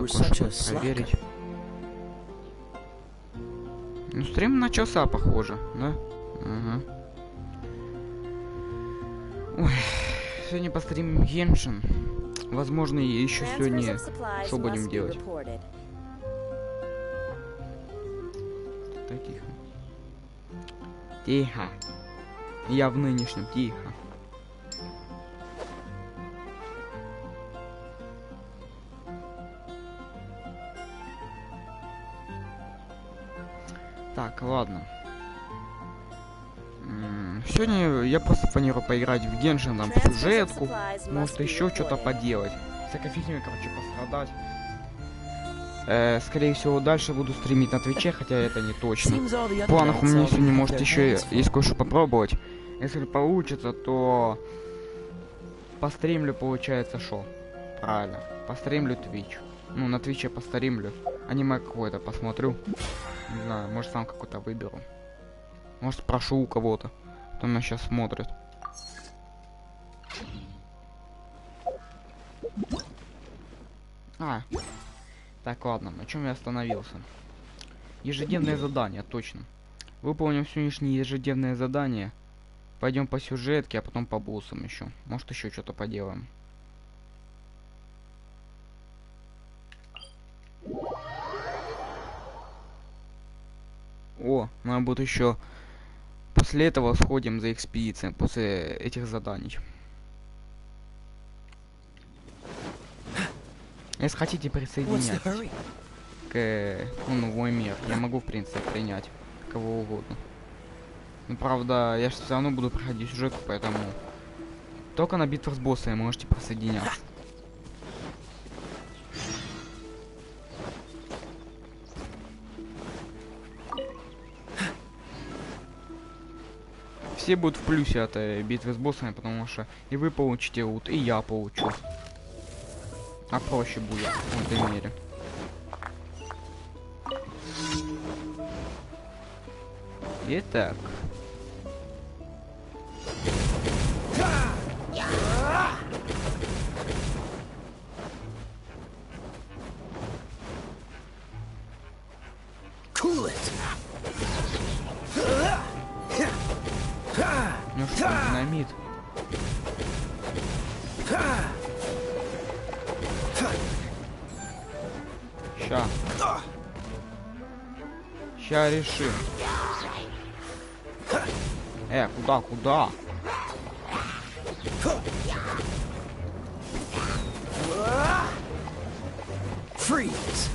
проверить. Ну, стрим начался, похоже, да? Ага. Ой, сегодня постримим Genshin. Возможно, еще сегодня что будем делать? Так, тихо. Тихо. Я в нынешнем, тихо. Так, ладно. Сегодня я просто планирую поиграть в Genshin, там, в сюжетку, может еще что-то поделать. Всякой фигней, короче, пострадать. Скорее всего, дальше буду стримить на Твиче, хотя это не точно. В планах у меня сегодня, может, еще есть кое-что попробовать. Если получится, то постримлю, получается, шо? Правильно, постримлю Твич. Ну, на Твиче постримлю. Аниме какое-то посмотрю. Не знаю, может, сам какой-то выберу. Может, спрошу у кого-то, кто меня сейчас смотрит. Так, ладно, на чем я остановился? Ежедневное задание, точно. Выполним сегодняшнее ежедневное задание. Пойдем по сюжетке, а потом по боссам еще. Может, еще что-то поделаем. О, надо будет еще после этого сходим за экспедицией, после этих заданий. Если хотите присоединять к мой мир, я могу, в принципе, принять кого угодно. Но, правда, я же все равно буду проходить сюжетку, поэтому только на битвах с боссами можете присоединяться. Все будут в плюсе от битвы с боссами, потому что и вы получите лут, и я получу. А проще будет в этой мере. Итак. Ну что, динамит. Ща решим. Куда? Freeze.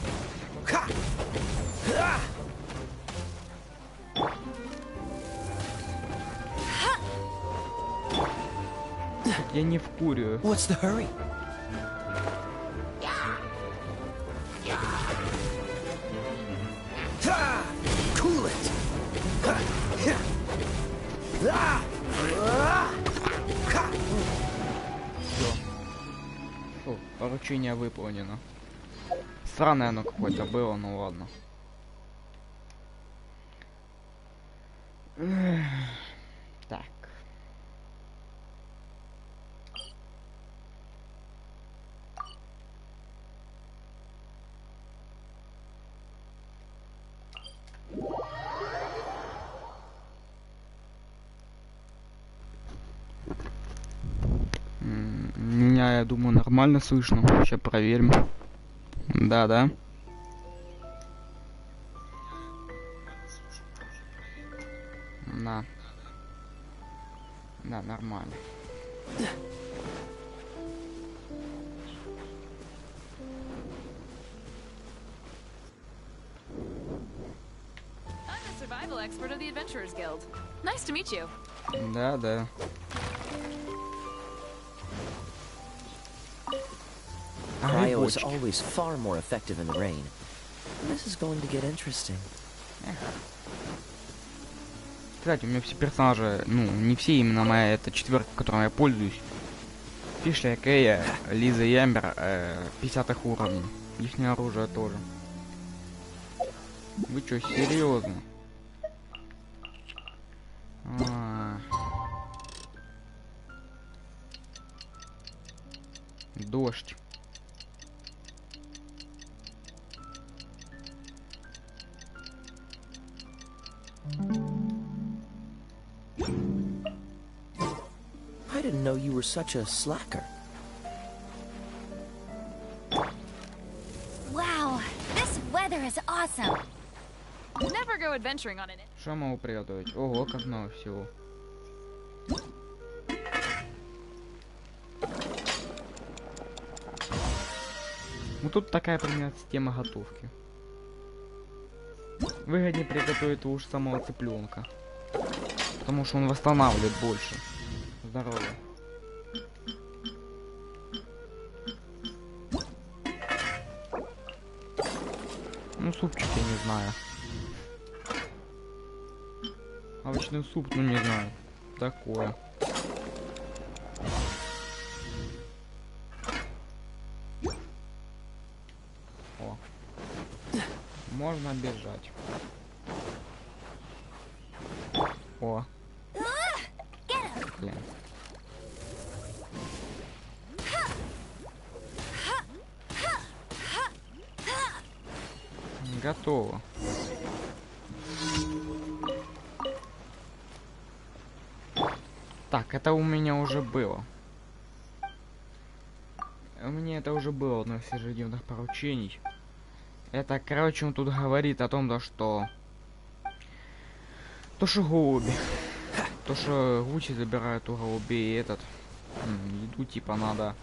Я не вкурю. What's the hurry? Cool it. Фу, поручение выполнено. Странное оно какое-то было, ну ладно. Так. Меня, я думаю, нормально слышно. Сейчас проверим. Да. Да, нормально. Survival expert of the Adventurers Guild. Nice to meet you. Да. Cryo is always far more effective in the rain. This is going to get interesting. Кстати, у меня все персонажи, ну, не все, именно моя, это четверка, которой я пользуюсь. Фишля, Кея, Лиза и Эмбер, 50-х уровней. Ихнее оружие тоже. Вы чё, серьезно? Дождь. didn't know you were such a slacker. Wow, this weather is awesome. Never go adventuring on it. Что могу приготовить? Ого, как много всего. Ну тут такая примерно система готовки. Выгоднее приготовить уж самого цыпленка, потому что он восстанавливает больше здоровье. Ну супчик я не знаю. Овощной суп, ну не знаю. Такое. О. Можно бежать. О. Блин. Готово. Так, это у меня уже было. У меня это уже было одно из ежедневных поручений. Это, короче, он тут говорит о том, да, что... То, что голуби. То, что гучи забирают у голубей этот... еду, типа, надо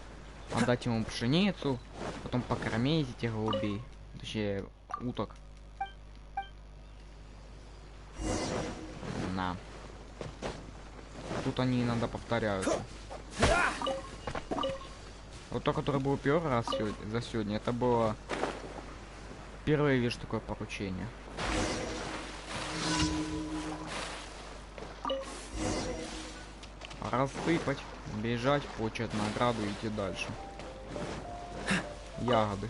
отдать ему пшеницу, потом покормить этих голубей. Точнее, уток. На. Тут они иногда повторяются. Вот то, которое было первый раз за сегодня, это было первое, вижу, такое поручение. Рассыпать, бежать, получать награду и идти дальше. Ягоды.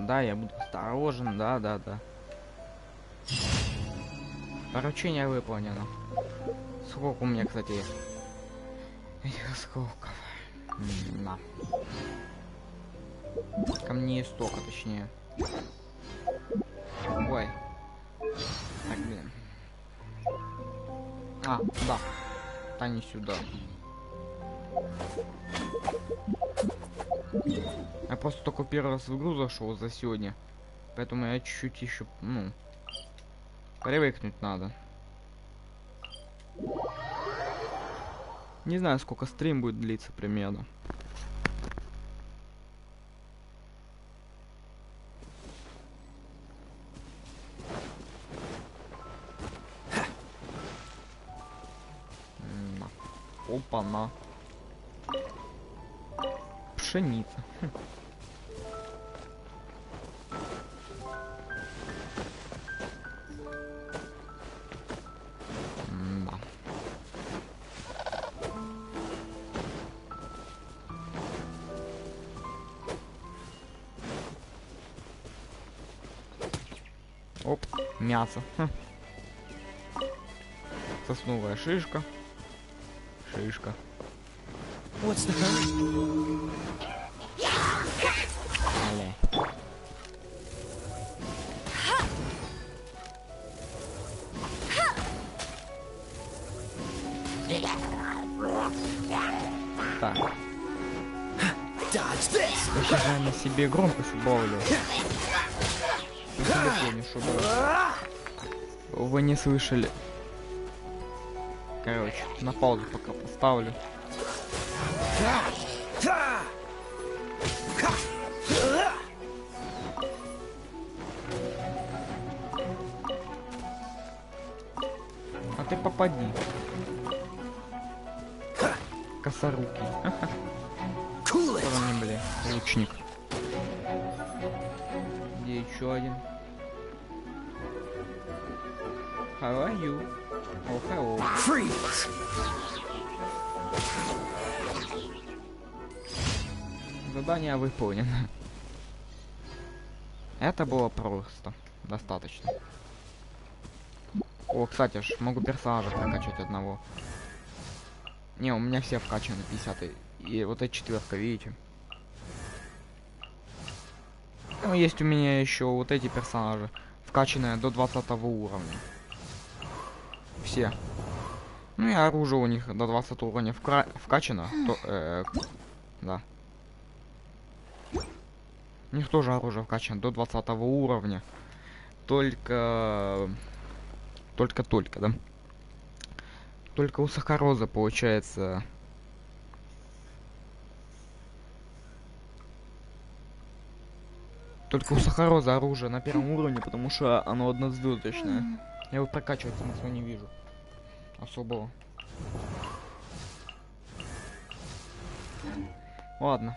Да, я буду осторожен, да. Поручение выполнено. Сколько у меня, кстати, этих осколков? На. Камней столько, точнее. Ой. Так, блин. А, да. Да не сюда. Я просто только первый раз в игру зашел за сегодня. Поэтому я чуть-чуть еще, ну, привыкнуть надо. Не знаю, сколько стрим будет длиться примерно. Опа-на. Пшеница. Да. Оп, мясо. Сосновая шишка. What's the hurry? Так. Я сейчас на себе громкость убавлю. Чтобы вы не слышали. Короче, на паузу пока поставлю. А ты попади. Косорукий. Стороны, бля, лучник. Где еще один? How are you? Oh, hello. Freeze! Задание выполнено. Это было просто. Достаточно. О, кстати, ж могу персонажа прокачать одного. Не, у меня все вкачаны 50-й. И вот эта 4-ка, видите? Ну, есть у меня еще вот эти персонажи, вкачанные до 20 уровня. Все. Ну и оружие у них до 20 уровня вкачано. То, да. У них тоже оружие вкачано до 20 уровня. Только, да. Только у Сахароза получается. Только у Сахароза оружие на первом уровне, потому что оно однозвездочное. Я его прокачивать смысла не вижу. Особого. Ладно,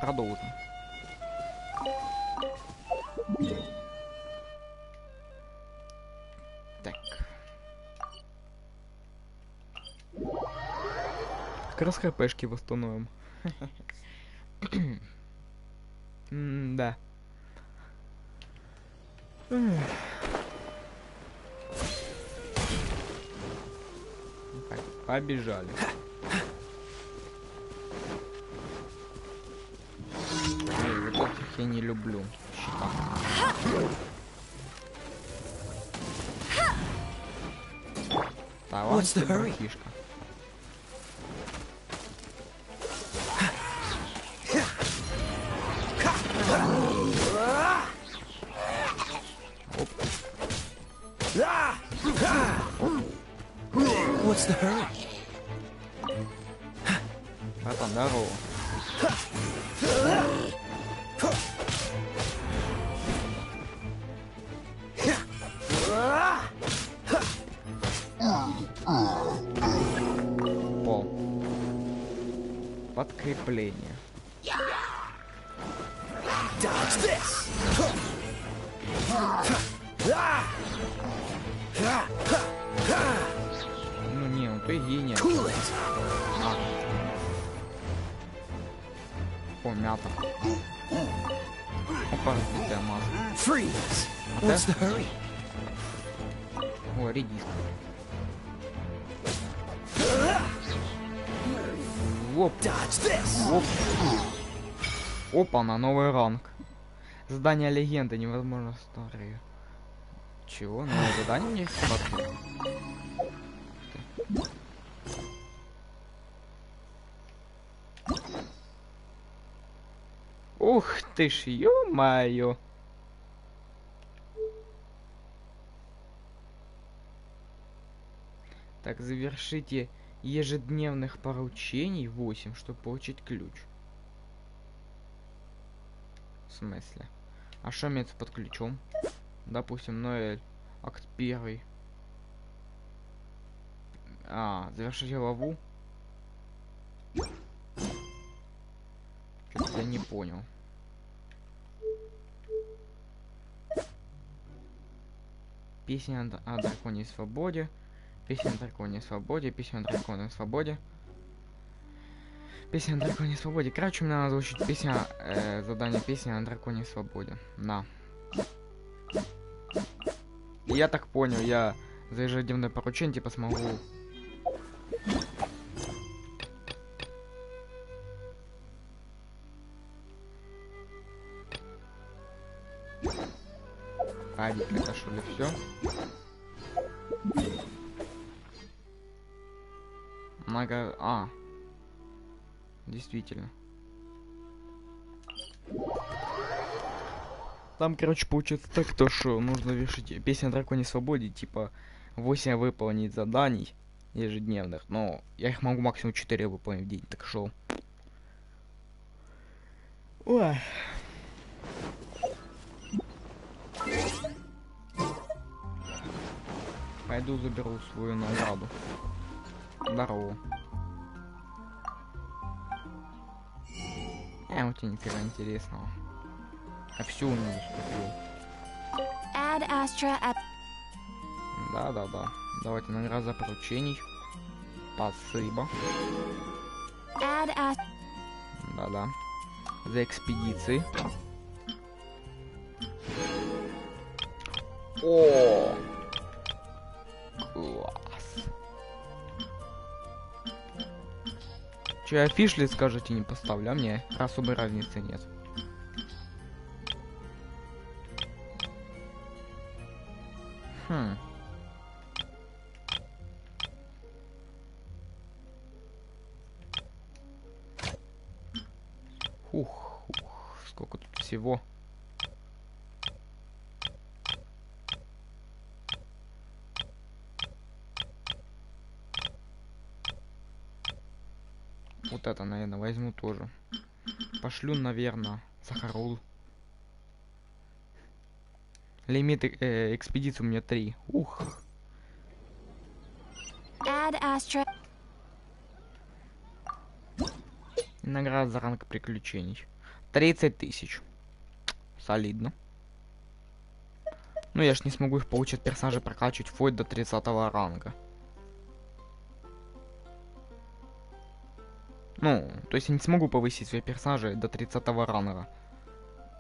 продолжим. Так. Как раз хпшки восстановим. Да. Так, побежали. Ой, вот этих я не люблю. Щита. Талант и братишка. What's the hurry? Братан, здорово. Пол. Подкрепление. Dodge this. Ну не, ну ты гений. Cool it. О, мята. Опа, разбитая маска. Freeze. What's the hurry? О, редиска. Оп. Dodge this. Оп. Опа, на новый ранг. Задание легенды, невозможно старые. Чего? Новое задание мне смотрю. Ух ты ж, ё-моё. Так, завершите ежедневных поручений 8, чтобы получить ключ. В смысле? А что имеется под ключом? Допустим, Ноэль, акт 1. А, завершите главу. Что-то я не понял. Песня о драконе свободе. Песня о драконе свободе. Песня о драконе свободе. Песня о драконе свободе. Короче, мне надо озвучить песня, задание песня о драконе свободе. На. Я так понял, я за ежедневное поручение типа смогу. Адик, это что ли все? Много. А. Действительно. Там, короче, получается так, то что нужно решить песня о драконе свободе, типа 8 выполнить заданий ежедневных, но я их могу максимум 4 выполнить в день, так что. Ой. Пойду заберу свою награду. Здорово. У тебя нифига интересного. А все у меня скупил. Add Astra at... Да. Давайте награда за поручений. Спасибо. Add Astra... Да. За экспедиции. О! Класс. Че, я фишлит, скажете, не поставлю, а мне особой разницы нет. Хм. Ух, сколько тут всего. Вот это, наверное, возьму тоже. Пошлю, наверное, Сахарул. Лимит экспедиции у меня 3. Ух. Add Astra. Награда за ранг приключений. 30 тысяч. Солидно. Ну я ж не смогу их получить персонажей прокачивать вплоть до 30 ранга. Ну, то есть я не смогу повысить свои персонажи до 30 ранга.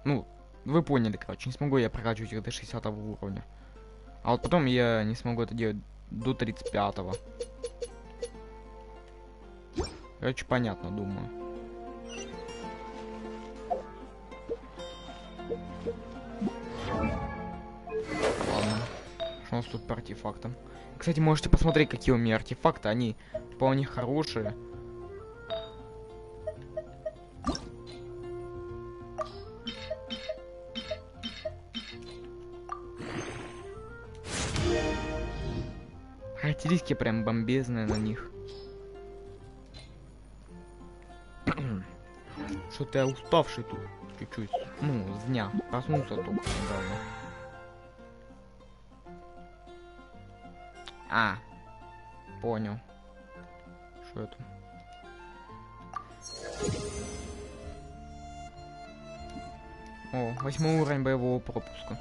Ну, вы поняли, короче, не смогу я прокачивать их до 60 уровня. А вот потом я не смогу это делать до 35-го. Короче, понятно, думаю. Ладно. Что у нас тут по артефактам? Кстати, можете посмотреть, какие у меня артефакты. Они вполне хорошие. Характеристики прям бомбезные на них. Что-то я уставший тут чуть-чуть. Ну, с дня. Проснулся только недавно. А, понял. Что это? О, 8 уровень боевого пропуска.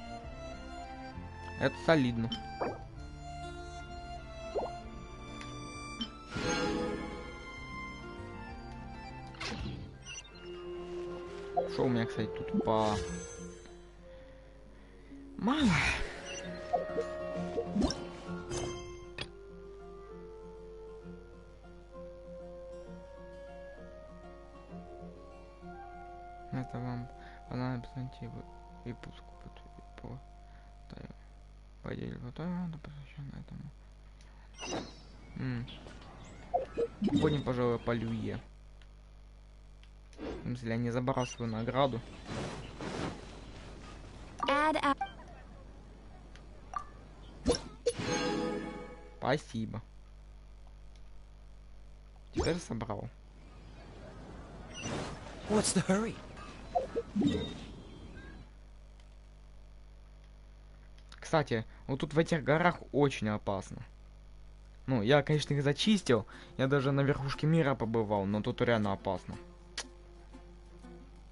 Это солидно. Что у меня, кстати, тут по... Мало. Это вам понадобится найти выпуск по поделе посвящен этому. Будем, пожалуй, по Люе. В смысле, я не забрал свою награду. Спасибо. Теперь собрал. What's the hurry? Кстати, вот тут в этих горах очень опасно. Ну, я, конечно, их зачистил. Я даже на верхушке мира побывал, но тут реально опасно.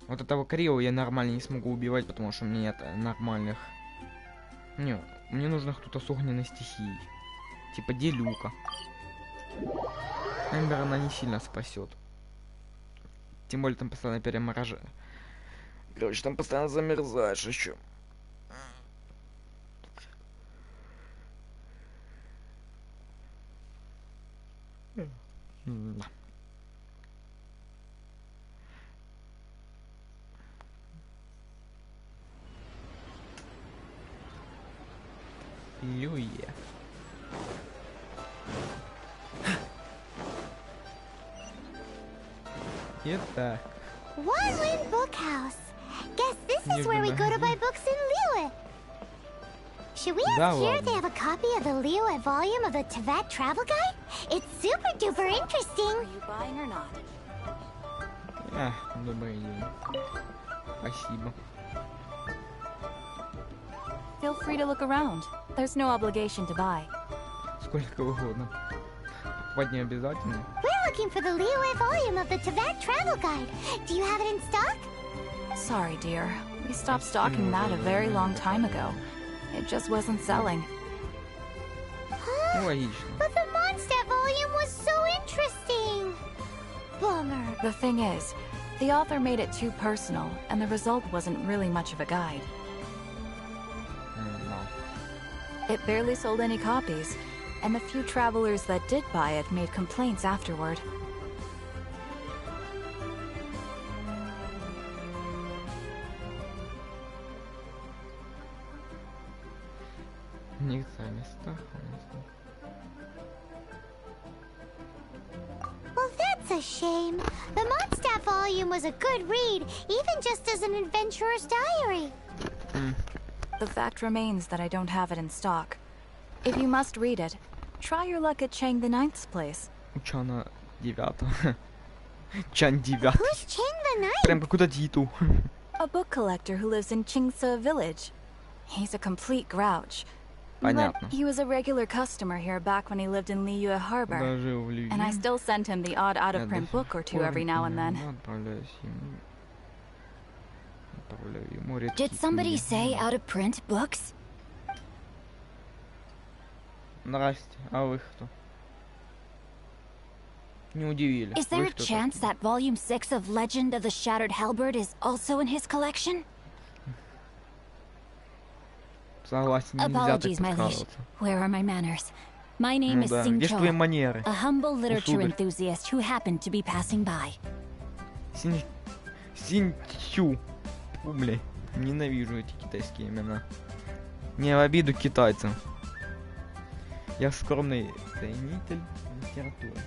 Вот этого Крио я нормально не смогу убивать, потому что у меня нет нормальных... Не, мне нужно кто-то с огненной стихией. Типа Делюка. Эмбер она не сильно спасет. Тем более там постоянно перемораживает. Короче, там постоянно замерзаешь еще. Да. Люе. Это... Wildland Bookhouse. Guess this is where we go to buy books in Liyue. Should we ask here if they have a copy of the Liyue volume of the Teyvat Travel Guide? It's super duper interesting. Are you buying or not? Добрый день. Спасибо. Feel free to look around. There's no obligation to buy. Сколько угодно. Покупать не обязательно. We're looking for the Liyue volume of the Teyvat Travel Guide. Do you have it in stock? Sorry, dear. We stopped stocking that a very long time ago. It just wasn't selling. Huh? Логично. But the Mondstadt volume was so interesting. Bummer. The thing is, the author made it too personal, and the result wasn't really much of a guide. It barely sold any copies, and the few travelers that did buy it made complaints afterward. Well, that's a shame. The Mondstadt volume was a good read, even just as an adventurer's diary. The fact remains that I don't have it in stock. If you must read it, try your luck at Chang the Ninth's place. Чана 9. Чан 9. Who's Chang the Ninth? Прям какой-то титул. A book collector who lives in Chingsa village. He's a complete grouch. Понятно. But he was a regular customer here back when he lived in Liyue Harbor. Дожил в Лиюе. And I still sent him the odd out-of-print book or two every now and then. Did somebody say out-of-print books? Здрасте, а вы кто? Не удивили. Is there a chance that volume 6 of Legend of the Shattered Halberd is also in his collection? Согласен, нельзя так Apologies, my liege. подкалываться. Where are my manners? My name Ну is да, где ж твои Sing-cho, манеры? a humble literature сударь. enthusiast who happened to be passing by. Синчу. Фу, бля, ненавижу эти китайские имена. Не в обиду китайцам. Я скромный ценитель литературы.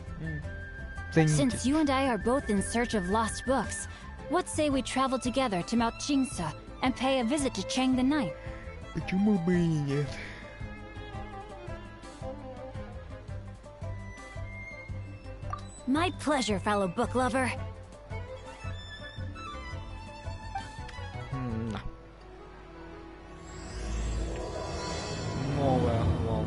Ценитель. Since you and I are both in search of lost books, what say we travel together to Mount Chingsa and pay a visit to Chang the Ninth? Почему бы и нет? My pleasure, fellow book lover. Да. Новая глава.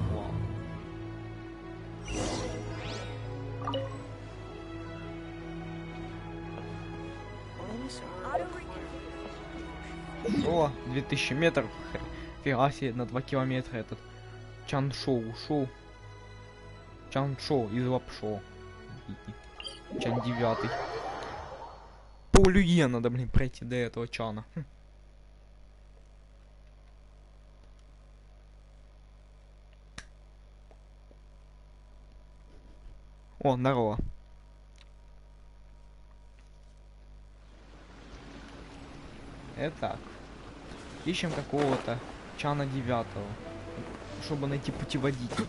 О, 2000 метров. Фига себе, на 2 километра этот Чаншоу ушел. Чаншоу из Лапшо. Чан 9. Полюе надо, блин, пройти до этого Чана. О, здорово. Итак. Ищем какого-то Чана 9, чтобы найти путеводитель.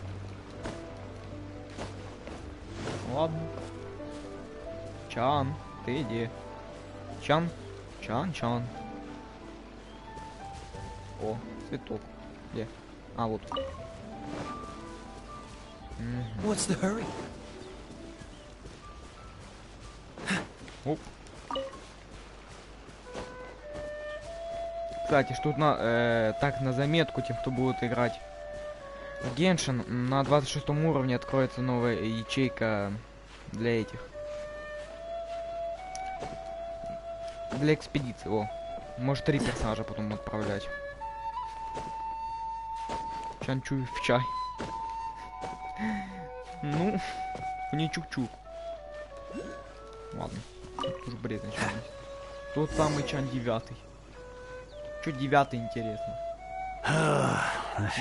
Ладно. Чан, ты иди. Чан. Чан. О, цветок. Где? А, вот. What's the hurry? Оп. Кстати, что так на заметку тем, кто будет играть в Genshin, на 26 уровне откроется новая ячейка для этих. Для экспедиции. О, может 3 персонажа потом отправлять. Чанчуй в чай. Ну, не чук-чук. Ладно, тут уж бред начинается. Тот самый Чан 9. Чё 9 интересно?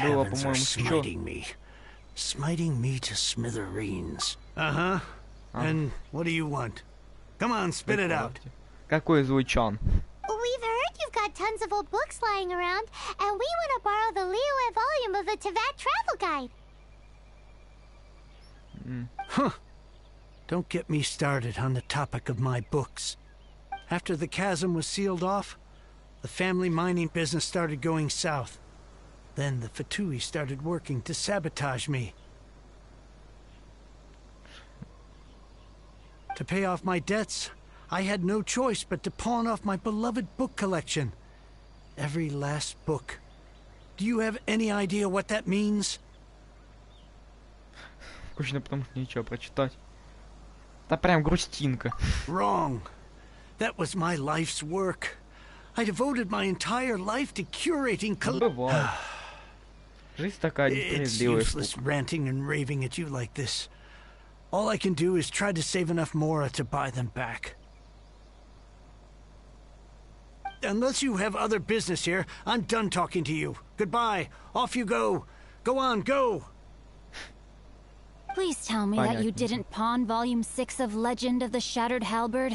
Было, по-моему, что? Smiting me to smithereens. Uh-huh. And what do you want? Come on, spit it out. Какой злой Чан? We've heard you've got tons of old books lying around, and we want to borrow the Liyue volume of the Teyvat Travel Guide. Huh. Don't get me started on the topic of my books. After the chasm was sealed off, the family mining business started going south. Then the Fatui started working to sabotage me. To pay off my debts, I had no choice but to pawn off my beloved book collection. Every last book. Do you have any idea what that means? Скучно, потому что нечего прочитать. Да прям грустинка. Wrong. That was my life's work. I devoted my entire life to curating Бывает. Жизнь такая It's несправедливая useless штука. ranting and raving at you like this. All I can do is try to save enough Mora to buy them back. Unless you have other business here, I'm done talking to you. Goodbye. Off you go. Go on, go! Please tell me that you didn't pawn Volume 6 of Legend of the Shattered Halberd.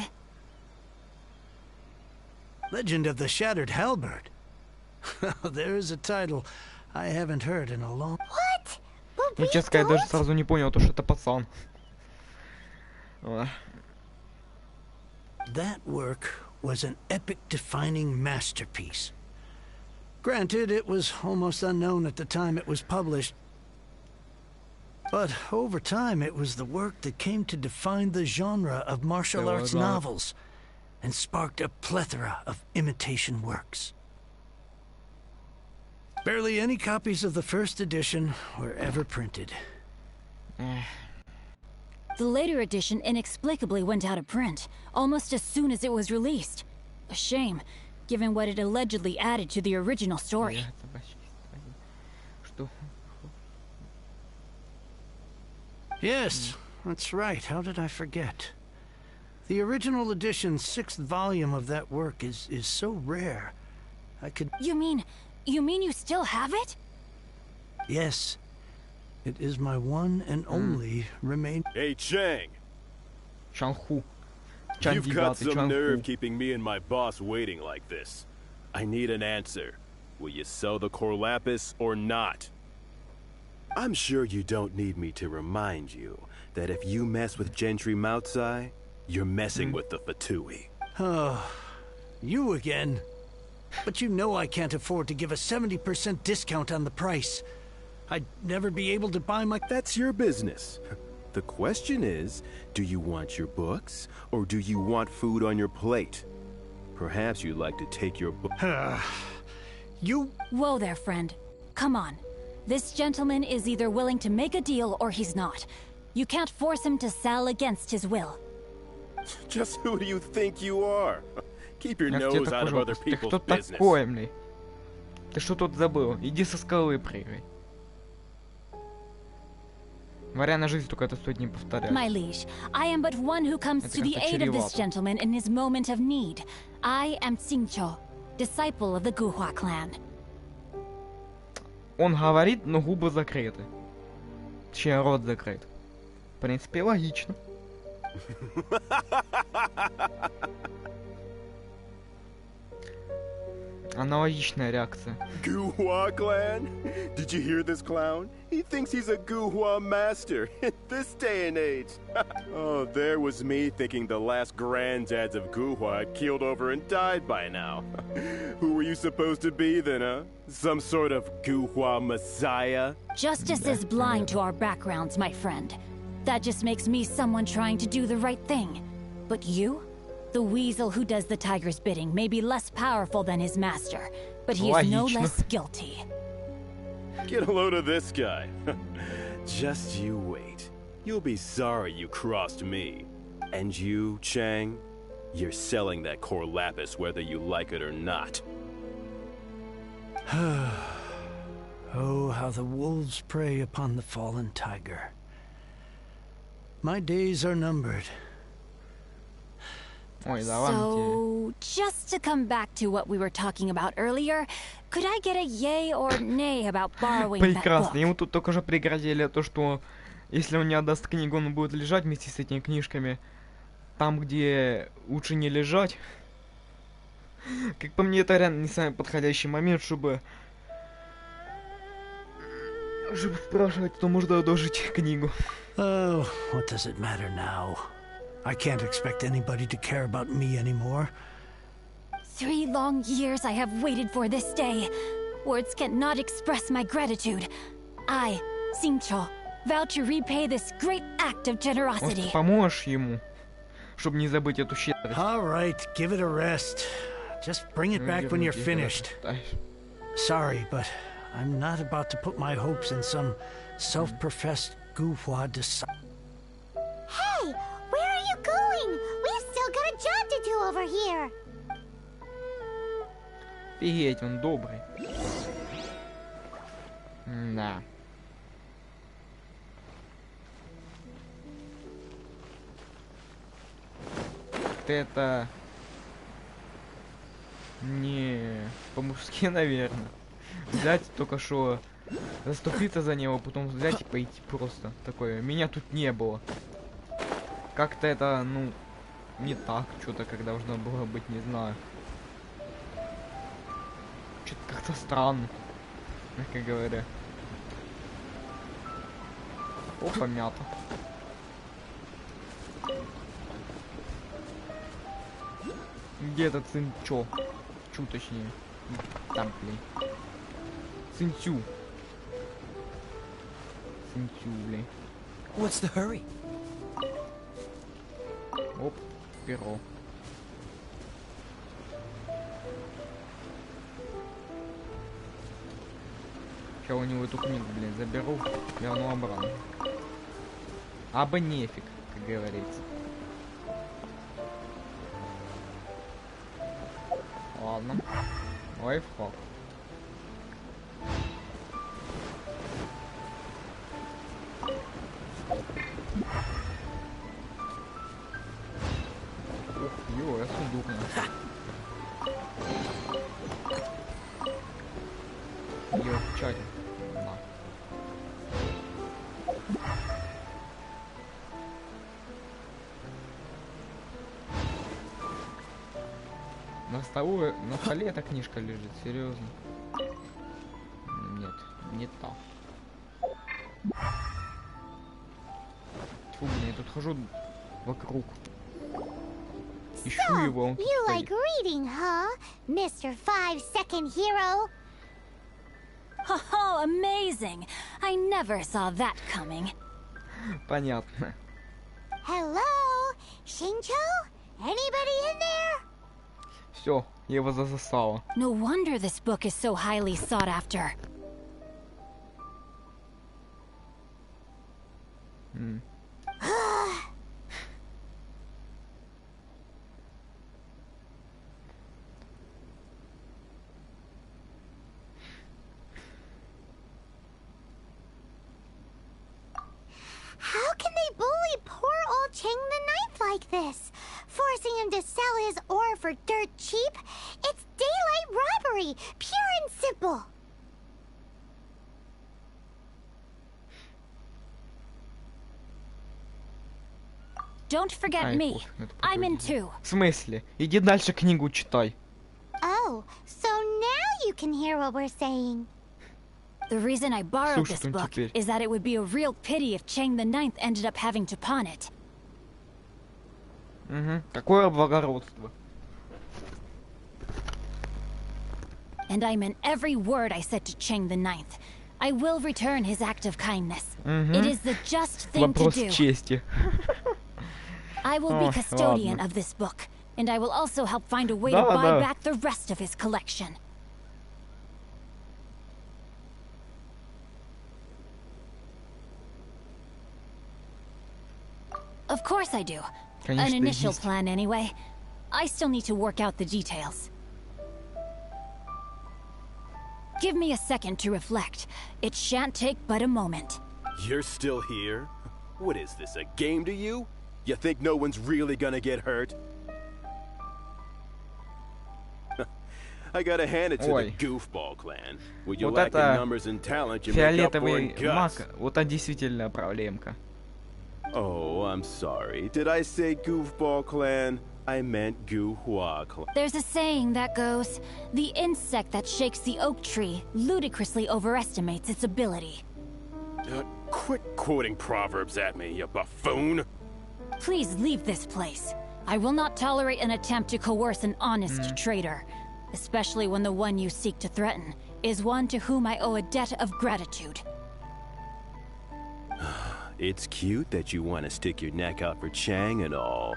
Legend of the Shattered Halberd? There is a title I haven't heard in a long... What? But Ну, we честно сказать, даже don't? сразу не понял, то, что это пацан. That work was an epic-defining masterpiece. Granted, it was almost unknown at the time it was published. But over time, it was the work that came to define the genre of martial arts novels and sparked a plethora of imitation works. Barely any copies of the first edition were ever printed. The later edition inexplicably went out of print, almost as soon as it was released. A shame, given what it allegedly added to the original story. Yes, that's right. How did I forget? The original edition's 6th volume of that work is so rare. I could... You mean you still have it? Yes. It is my one and only remain... Hey, Chang! Чанху. You've got some nerve keeping me and my boss waiting like this. I need an answer. Will you sell the core lapis or not? I'm sure you don't need me to remind you that if you mess with Gentry Moutsai, you're messing with the Fatui. Oh, you again. But you know I can't afford to give a 70% discount on the price. I'd never be able to buy my... That's your business. The question is, do you want your books, or do you want food on your plate? Perhaps you'd like to take your book... You... Whoa there, friend. Come on. This gentleman is either willing to make a deal or he's not. You can't force him to sell against his will. Just who do you think you are? Keep your nose out of other Ты people's кто business. такой, мне? Ты что тут забыл? Иди со скалы прыгай. Говоря на жизнь, только это стоит не повторять. My liege, I am but one who comes to the aid of this gentleman in his moment of need. I am Xingqiu, disciple of the Guhua clan. Он говорит, но губы закрыты. Точнее, рот закрыт. В принципе, логично. Аналогичная реакция. Guhua clan? Did you hear this clown? He thinks he's a Guhua master in this day and age. Oh, there was me thinking the last granddads of Guhua had keeled over and died by now. Who were you supposed to be then, huh? Some sort of Guhua messiah? Justice is blind to our backgrounds, my friend. That just makes me someone trying to do the right thing. But you? The weasel who does the tiger's bidding may be less powerful than his master, but he is no less guilty. Get a load of this guy. Just you wait. You'll be sorry you crossed me. And you, Chang, you're selling that core lapis whether you like it or not. Oh, how the wolves prey upon the fallen tiger. My days are numbered. So, just to come back to what we were talking about earlier, could I get a yay or nay about borrowing that Прекрасно. book? Ему тут только что пригрозили то, что если он не отдаст книгу, он будет лежать вместе с этими книжками там, где лучше не лежать. Как по мне, это реально не самый подходящий момент, чтобы спрашивать, кто может одолжить книгу. Oh, what does it matter now? I can't expect anybody to care about me anymore. 3 long years I have waited for this day. Words cannot express my gratitude. I, Xingqiu, vow to repay this great act of generosity. Может, поможешь ему, чтобы не забыть эту щедрость? All right, give it a rest. Just bring it back when you're finished. Sorry, but I'm not about to put my hopes in some self-professed Guhua disciple. Hey, where are you going? We've still got a job to do over here. Офигеть, он добрый. Да. Ты это не по-мужски, наверное. Взять только что заступиться за него, потом взять и пойти просто. Такое, меня тут не было. Как-то это, ну, не так, что-то как должно было быть, не знаю. Что-то как-то странно, как говоря. Опа, мята. Где этот цинчо? Чу, точнее. Там, блин. Цинцю. Цинцю, блин. What's the hurry? Оп, перо. Сейчас у него эту книгу, блин, заберу. Верну обратно. Абы нефиг, как говорится. Ладно. Лайфхак. Ух, ё, я сундук. Ё, чай. На. На столе эта книжка лежит, серьезно. Нет, не та. Фу, блин, я тут хожу вокруг. Ищу его. Он тут You стоит. like reading, huh, Mr. 5-second hero? Oh, amazing! I never saw that coming. Понятно. Hello? Shincho? Anybody in there? Все, я его засосала. No wonder this book is so highly sought after. How can they bully poor old Chang the Ninth like this? Forcing him to sell his ore for dirt cheap? It's daylight robbery, pure and simple. Don't forget Ай, me. пофиг на это I'm in попадение. too. В смысле? Иди дальше книгу читай. Oh, so now you can hear what we're saying. The reason I borrowed Слушай, this он book теперь. is that it would be a real pity if Chang the Ninth ended up having to pawn it. Угу. Какое благородство. And I meant every word I said to Chang the Ninth. I will return his act of kindness. It is the just thing to Вопрос do. чести. I will be Ох, custodian ладно. of this book, and I will also help find a way Да, to buy да. back the rest of his collection. Of course I do. An Конечно, initial есть. plan anyway. I still need to work out the details. Give me a second to reflect. It shan't take but a moment. You're still here? What is this, a game to you? You think no one's really gonna get hurt? I gotta hand it to Ой. the goofball clan. When you Вот lack in это numbers and talent, you make up for in Фиолетовый маг, guts. вот это действительно проблемка. Oh, I'm sorry. Did I say goofball clan? I meant Guhua clan. There's a saying that goes, the insect that shakes the oak tree ludicrously overestimates its ability. Quit quoting proverbs at me, you buffoon! Please leave this place. I will not tolerate an attempt to coerce an honest trader, especially when the one you seek to threaten is one to whom I owe a debt of gratitude. It's cute that you want to stick your neck out for Chang and all,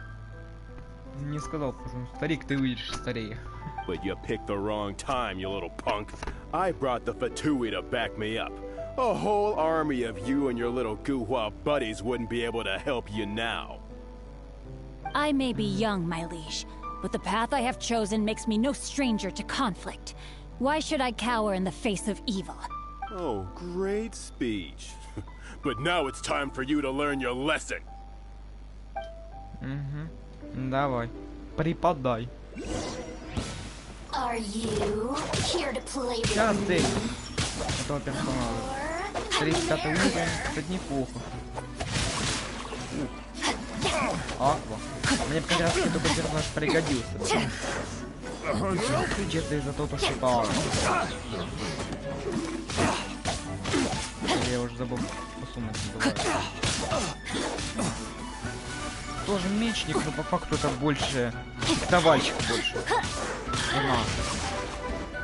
Не сказал, потому что старик, ты выйдешь старее. but you picked the wrong time, you little punk. I brought the Fatui to back me up. A whole army of you and your little Guhua buddies wouldn't be able to help you now. I may be young, my liege, but the path I have chosen makes me no stranger to conflict. Why should I cower in the face of evil? Oh, great speech. But now it's time for you to learn your lesson. Давай, преподай. Are you here to play with Сейчас ты этого персонажа. 35 уровень, кстати, неплохо. Аква. Мне как раз такой персонаж пригодился. Чисто из-за того, что Аква. Я уже забыл, по сумме называется. Тоже мечник, но по факту это больше фехтовальщик больше. Ага.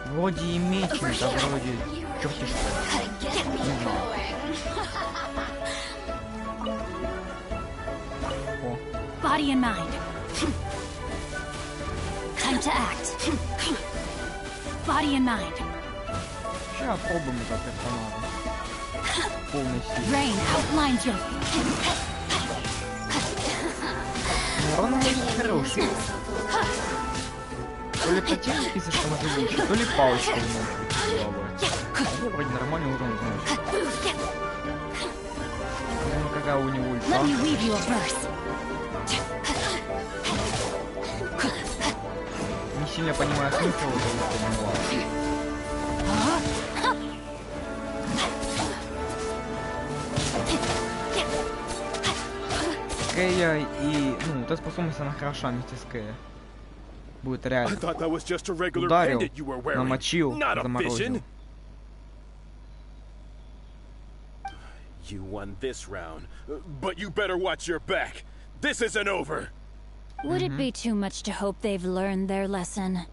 Вроде и мечник, а вроде черти что. Не знаю. О. Body and mind. Time to act. Body and mind. Сейчас пробуем этого персонажа. Полный силы. Rain outlines your... Он очень хороший. То ли противник пишет, что он живучий, то ли палочку внутри головой. А вроде нормальный урон знает. Ну, какая у него ульта. Не сильно понимаю смысл этого. Кэя и... Ну, эта способность, она хороша вместе с Кэя. Будет реально. Ударил, намочил, заморозил. You won this round, but you better watch your back. This isn't over. Would it be too much to hope they've learned their lesson?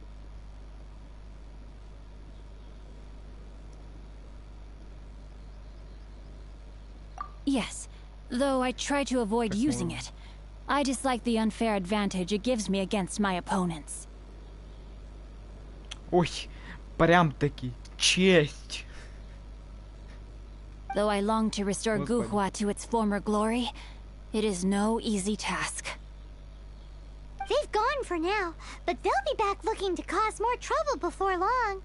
Yes. Though I try to avoid using it. I dislike the unfair advantage it gives me against my opponents. Ой, прям-таки честь. Though I long to restore Guhua to its former glory, it is no easy task. They've gone for now, but they'll be back looking to cause more trouble before long.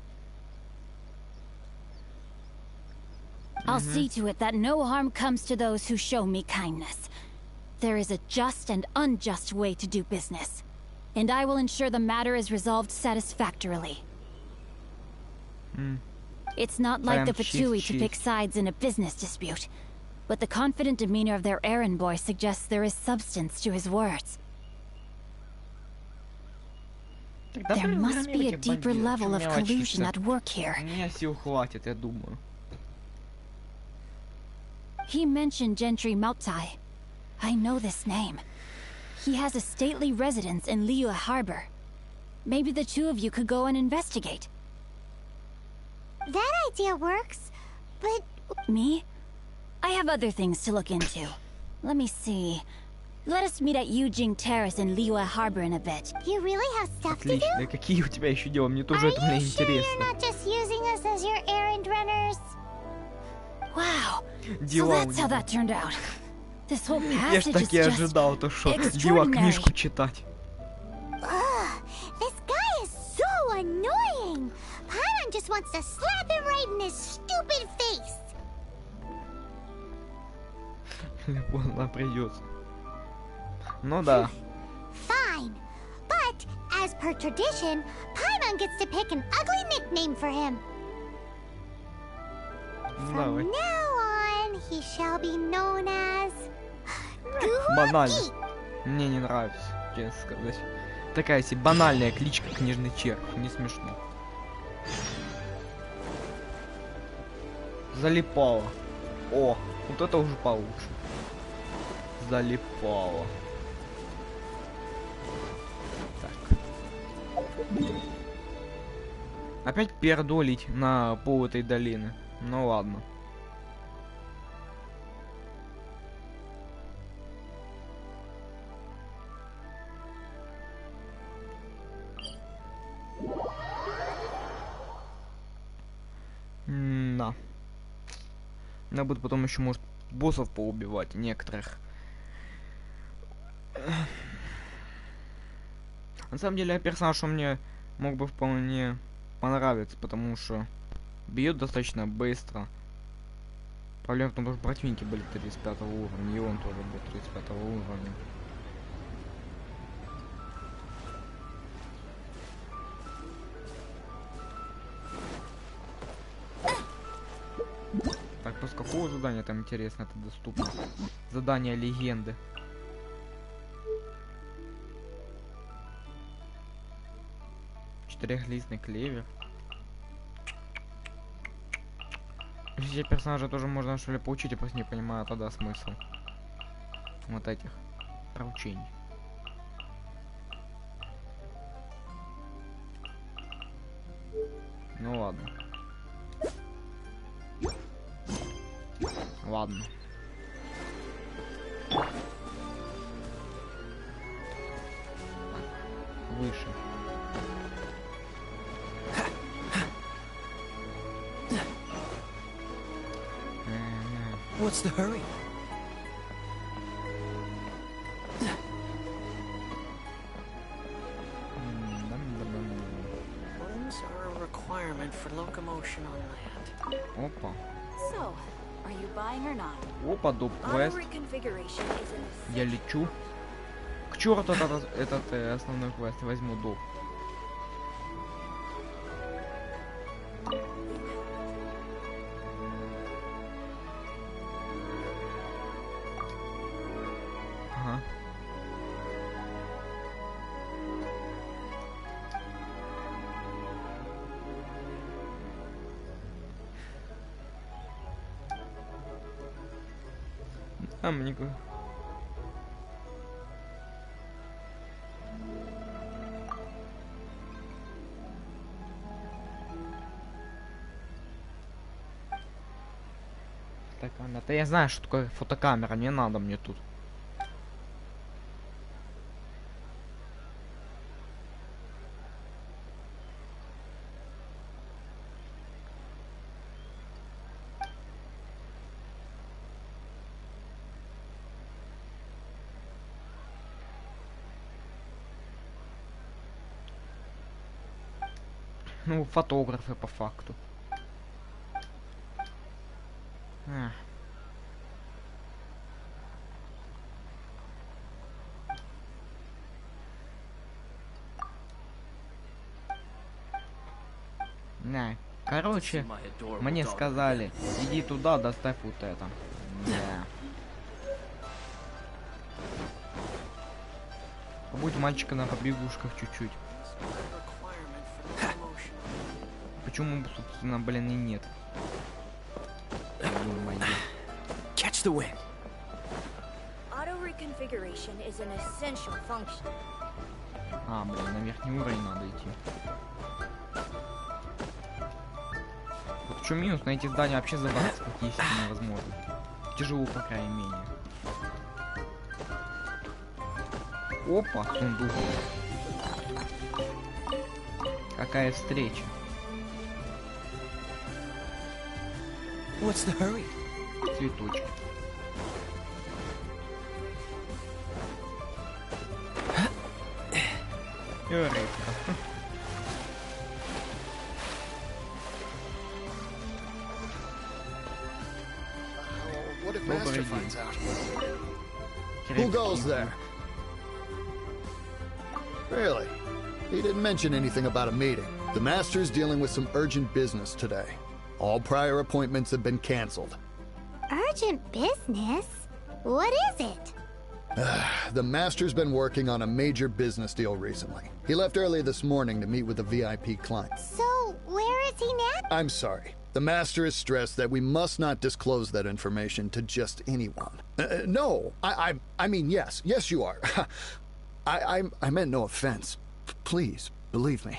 I'll see to it that no harm comes to those who show me kindness. There is a just and unjust way to do business, and I will ensure the matter is resolved satisfactorily. It's not like the Fatui to pick sides in a business dispute, but the confident demeanor of their errand boy suggests there is substance to his words. There must be a deeper level of collusion at work here. Меня сил хватит, я думаю. He mentioned Gentry Maltai. I know this name. He has a stately residence in Liyue Harbor. Maybe the two of you could go and investigate. That idea works, but... Me? I have other things to look into. Let me see. Let us meet at Yujing Terrace in Liyue Harbor in a bit. You really have stuff to do? Отлично, какие у тебя еще дела? Мне тоже это мне интересно. You're not just using us as your errand runners? Wow. So that's how that turned out. This whole Я ж passage так is и just ожидал, то что дела книжку читать. This guy is so annoying. Paimon just wants to slap him right in his stupid face. Ладно, придется. Ну да. Fine. But, as per tradition, Paimon gets to pick an ugly nickname for him. From now on, he shall be known as... Банально. Мне не нравится, честно сказать. Такая себе банальная кличка Книжный червь. Не смешно. Залипало. О, вот это уже получше. Залипало. Так. Опять пердолить на пол этой долины. Ну ладно. Да. Надо будет потом еще, может, боссов поубивать некоторых. На самом деле, персонаж мне мог бы вполне понравиться, потому что бьет достаточно быстро. Проблема в том, что противники были 35 уровня, и он тоже был 35 уровня. там интересно это доступно. Задание легенды. Четырехлистный клевер. Все персонажи тоже можно что ли получить, я просто не понимаю тогда смысл вот этих поручений. Ну ладно. Ладно. Выше. What's the hurry? Limbs are a requirement for locomotion on land. Опа. So, are you buying or not? Опа, доп-квест. Reconfiguration is an Я лечу. К черту этот основной квест. Возьму доп. Ага. А мне... Фотокамера. Да я знаю, что такое фотокамера, не надо мне тут. Ну, фотографы по факту. Ах. На, короче, мне сказали, иди туда, доставь вот это. Да. Побудь мальчика на побегушках чуть-чуть. Почему, собственно, блин, и нет? Catch the wind. auto reconfiguration is an essential function. А, блин, на верхний уровень надо идти. Вот в чем минус, на эти здания вообще забраться практически невозможно. Тяжело, по крайней мере. Опа, сундук. Какая встреча. What's the hurry? Цветочки. И рыбка. What if Добрый Master день. finds out? Who Крепкий goes хуй. there? Really? He didn't mention anything about a meeting. The Master's dealing with some urgent business today. All prior appointments have been canceled. Urgent business? What is it? The Master's been working on a major business deal recently. He left early this morning to meet with a VIP client. So, where is he now? I'm sorry. The Master has stressed that we must not disclose that information to just anyone. No, I mean, yes. Yes, you are. I meant no offense. Please, believe me.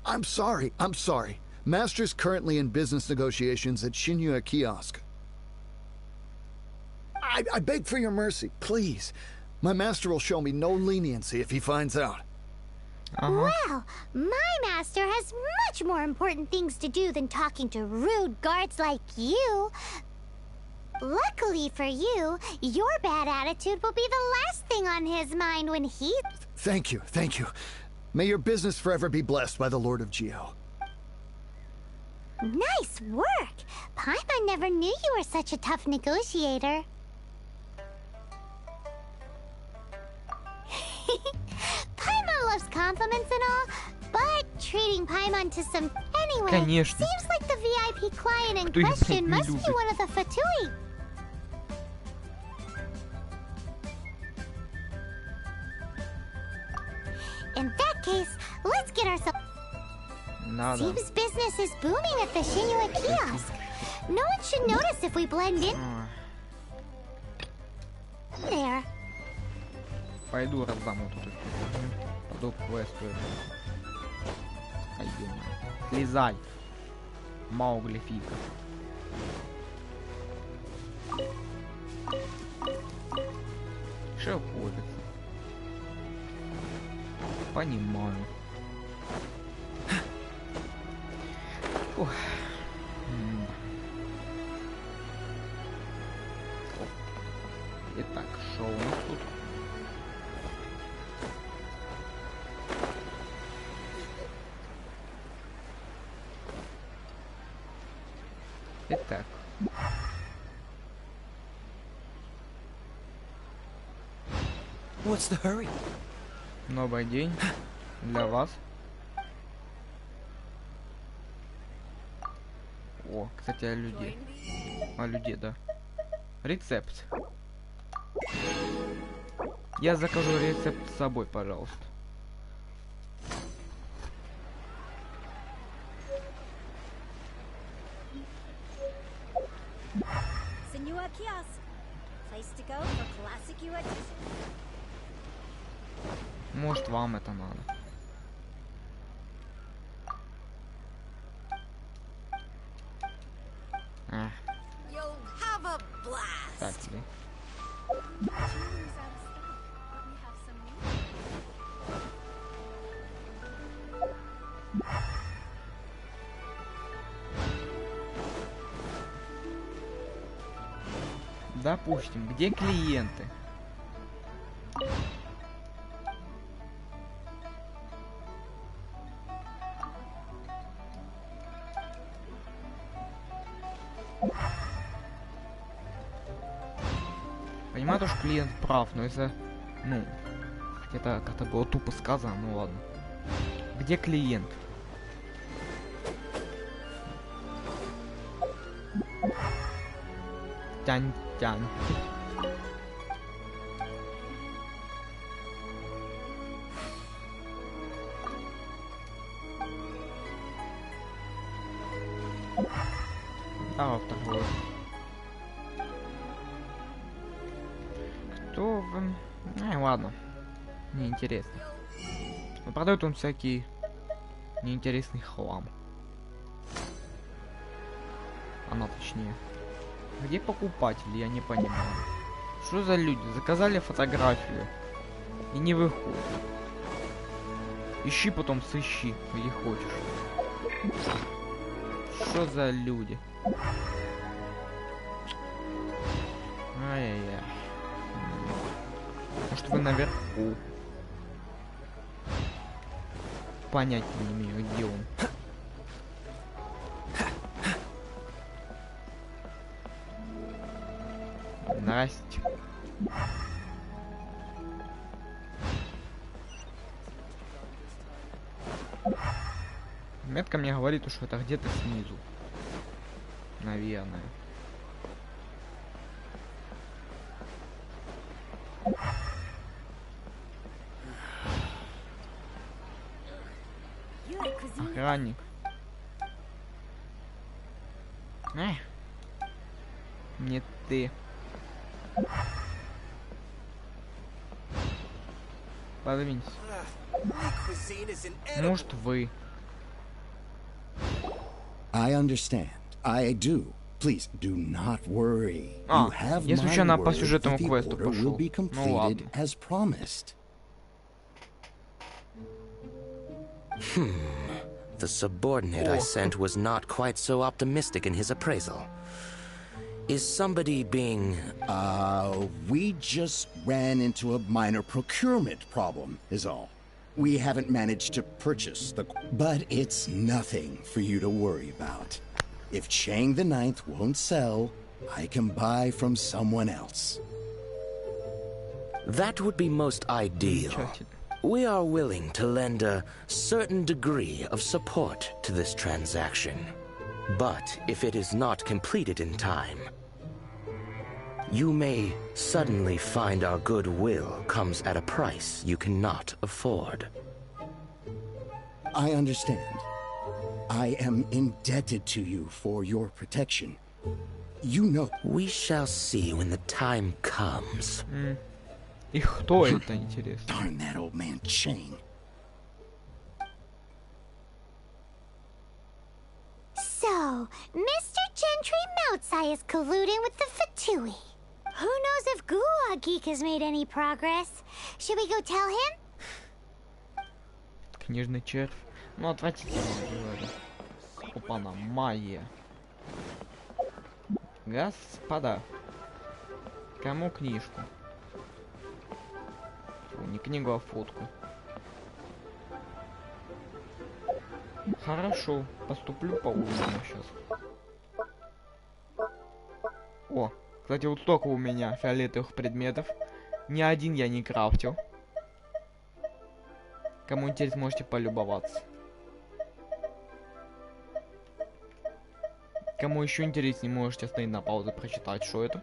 I'm sorry. I'm sorry. Master's currently in business negotiations at Shinya Kiosk. I beg for your mercy, please. My master will show me no leniency if he finds out. Well, my master has much more important things to do than talking to rude guards like you. Luckily for you, your bad attitude will be the last thing on his mind when he... Thank you, thank you. May your business forever be blessed by the Lord of Geo. Nice work! Paimon never knew you were such a tough negotiator. Paimon loves compliments and all, but treating Paimon to some... Anyway, Конечно. seems like the VIP client in question must be one of the Fatui. In that case, let's get ourselves... Seems business is booming at the Shinua kiosk. No one should notice if we blend in. There. Пойду раздам вот эту фигню. Пойду квесту. Слезай. Маугли фига. Шел ходится. Понимаю. Ох. Итак, что у нас тут? Итак. What's the hurry? Новый день для вас. О, кстати, о людей. О людей, да. Рецепт. Я закажу рецепт с собой, пожалуйста. Может, вам это надо. Так, да. Допустим, где клиенты? Понимаю, что клиент прав, но из-за... Ну, это как-то было тупо сказано, ну ладно. Где клиент? Тянь-тянь. А, второй. Кто вы? Ладно. Неинтересно. Но продает он всякий неинтересный хлам. Она точнее. Где покупатели, я не понимаю. Что за люди? Заказали фотографию и не выходит. Ищи потом сыщи, где хочешь. Что за люди? Ай-яй-яй. Может, вы наверху? Понятия не имею, где он. Здрасте. Метка мне говорит, что это где-то снизу. Наверное. Охранник. Не ты. Подвинься. Может, вы. I understand. I do. Please do not worry. You have я случайно my по word сюжетному that the квесту order will пошел. be completed as promised. The subordinate I sent was not quite so optimistic in his appraisal. Is somebody being... We just ran into a minor procurement problem, is all. We haven't managed to purchase the... But it's nothing for you to worry about. If Chang the Ninth won't sell, I can buy from someone else. That would be most ideal. We are willing to lend a certain degree of support to this transaction. But if it is not completed in time, you may suddenly find our goodwill comes at a price you cannot afford. I understand. I am indebted to you for your protection. You know. We shall see when the time comes. И кто это, интересно? Darn that old man Chang. So, Mr. Gentry Moutsai is colluding with the Fatui. Who knows if Guhua Geek has made any progress? Should we go tell him? Книжный червь. Ну, отвратительно говорю. Опа-на, магия. Господа. Кому книжку? Фу, не книгу, а фотку. Хорошо, поступлю по-умному сейчас. О, кстати, вот столько у меня фиолетовых предметов. Ни один я не крафтил. Кому интересно, можете полюбоваться. Кому еще интереснее, можете остановить на паузу, прочитать, что это.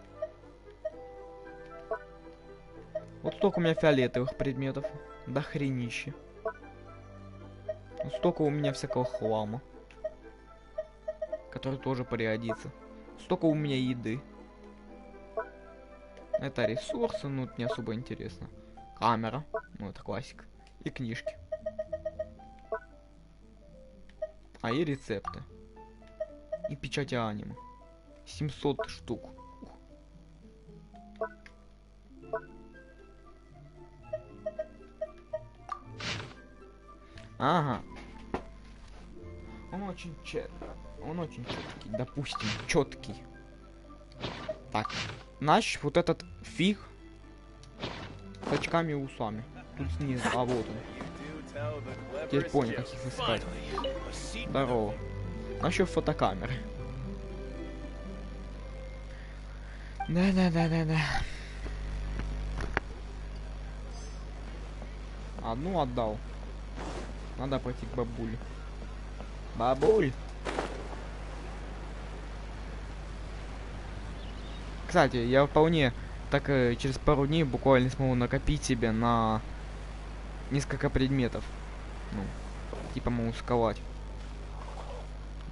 Вот столько у меня фиолетовых предметов. До хренища. Вот столько у меня всякого хлама. Который тоже пригодится. Столько у меня еды. Это ресурсы, ну это не особо интересно. Камера, ну это классика. И книжки. А и рецепты. И печати аниме. 700 штук. Ага. Он очень четкий. Он очень четкий. Допустим, четкий. Так. Значит, вот этот фиг с очками и усами. Тут снизу. А вот он. Теперь понял, как их искать. Здорово. Насчет фотокамеры. Да. Одну отдал. Надо пойти к бабуле. Бабуль! Кстати, я вполне так через пару дней буквально смогу накопить себе на несколько предметов. Ну, типа могу сковать.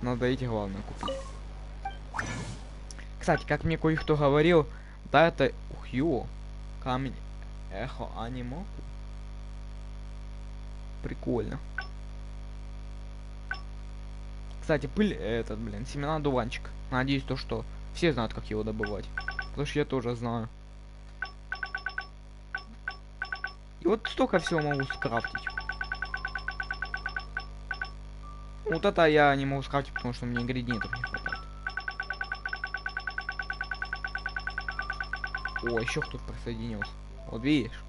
Надо эти, главное, купить. Кстати, как мне кое-кто говорил, да, это ухью, камень, эхо, аниме. Прикольно. Кстати, пыль, этот, блин, семена дуванчика. Надеюсь, то, что все знают, как его добывать. Потому что я тоже знаю. И вот столько всего могу скрафтить. Вот это я не могу скрафтить, потому что мне ингредиентов не хватает. О, еще кто-то присоединился. Вот видишь?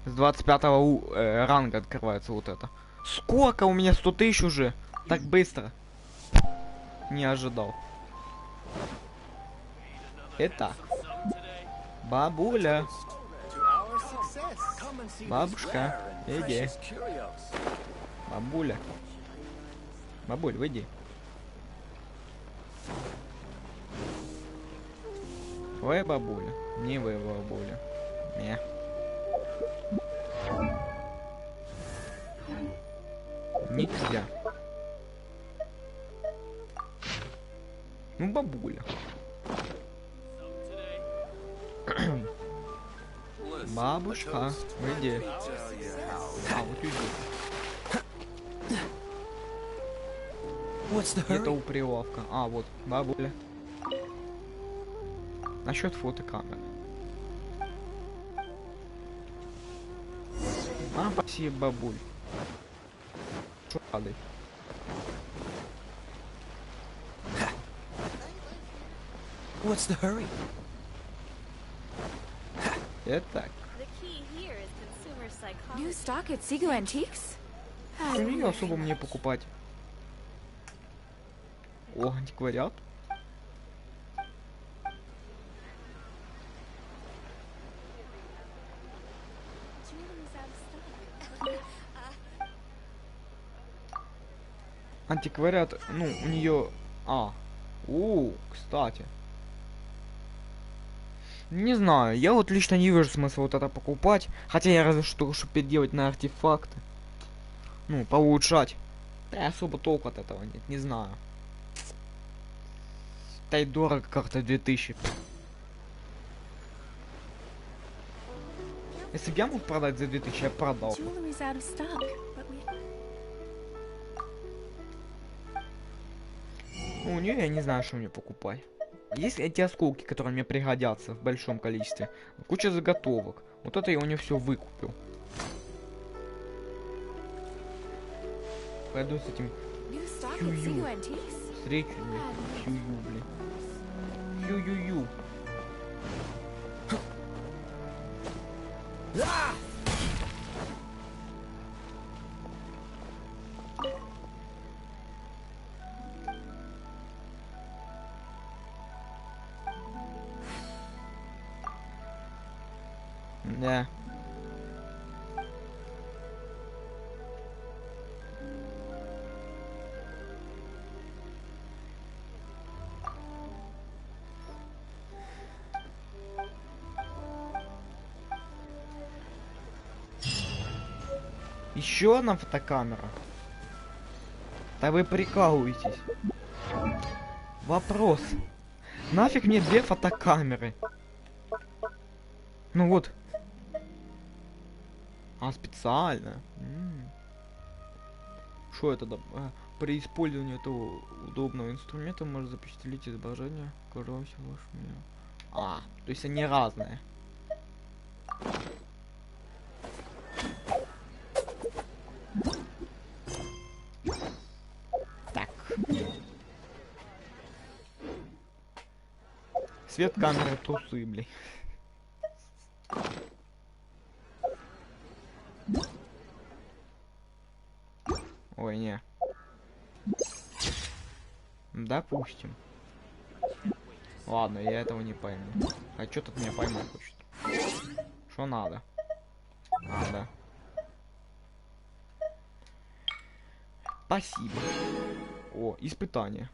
С 25-го ранга открывается вот это. Сколько у меня? 100 тысяч уже? Так быстро. Не ожидал. Итак. Бабуля. Бабушка, иди. Бабуля. Бабуль, выйди. Вы бабуля. Не вы бабуля. Не. Нельзя. Ну, бабуля. Бабушка, выйди. А, вот иди. Это у прилавка. А, вот, бабуля. Насчет фотокамеры. А, спасибо, бабуль. Что падай? What's the hurry? Итак. New stock at Sigu Antiques? Не особо мне покупать. О, антиквариат. Антиквариат, ну, у нее... А, Кстати. Не знаю, я вот лично не вижу смысла вот это покупать. Хотя я разве что, чтобы переделать на артефакты. Ну, поулучшать. Да особо толку от этого нет, не знаю. Да и дорого как-то 2000. Если бы я мог продать за 2000, я продал. Ну, у нее я не знаю, что мне покупать. Есть эти осколки, которые мне пригодятся в большом количестве. Куча заготовок. Вот это я у нее все выкупил. Пойду с этим Хью-ю. Встречу, блин. Хью-ю, блин. Хью-ю-ю. Да. Еще одна фотокамера? Да вы прикалываетесь. Вопрос. Нафиг мне 2 фотокамеры? Ну вот. А, специально. Что это? При использовании этого удобного инструмента можно запечатлеть изображение. Короче, то есть они разные. Так. Свет камеры, трусы, блин. Ой, не. Допустим. Ладно, я этого не пойму. А что тут меня поймать хочет? Что надо? Да. Спасибо. О, испытание.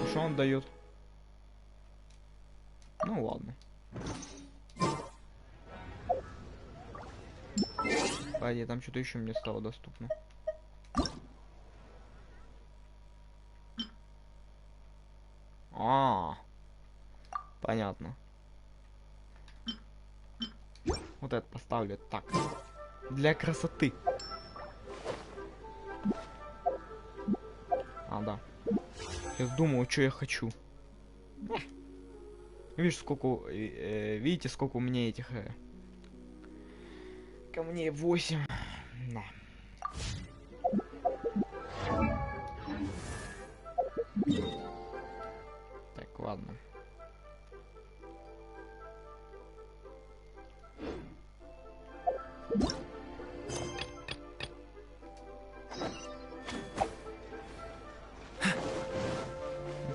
Что он дает? Ну ладно. Пойди, там что-то еще мне стало доступно. Понятно. Вот это поставлю так. Для красоты. Да. Я думал, что я хочу. Видишь, сколько... видите, сколько у меня этих... камней 8. Да. Так, ладно.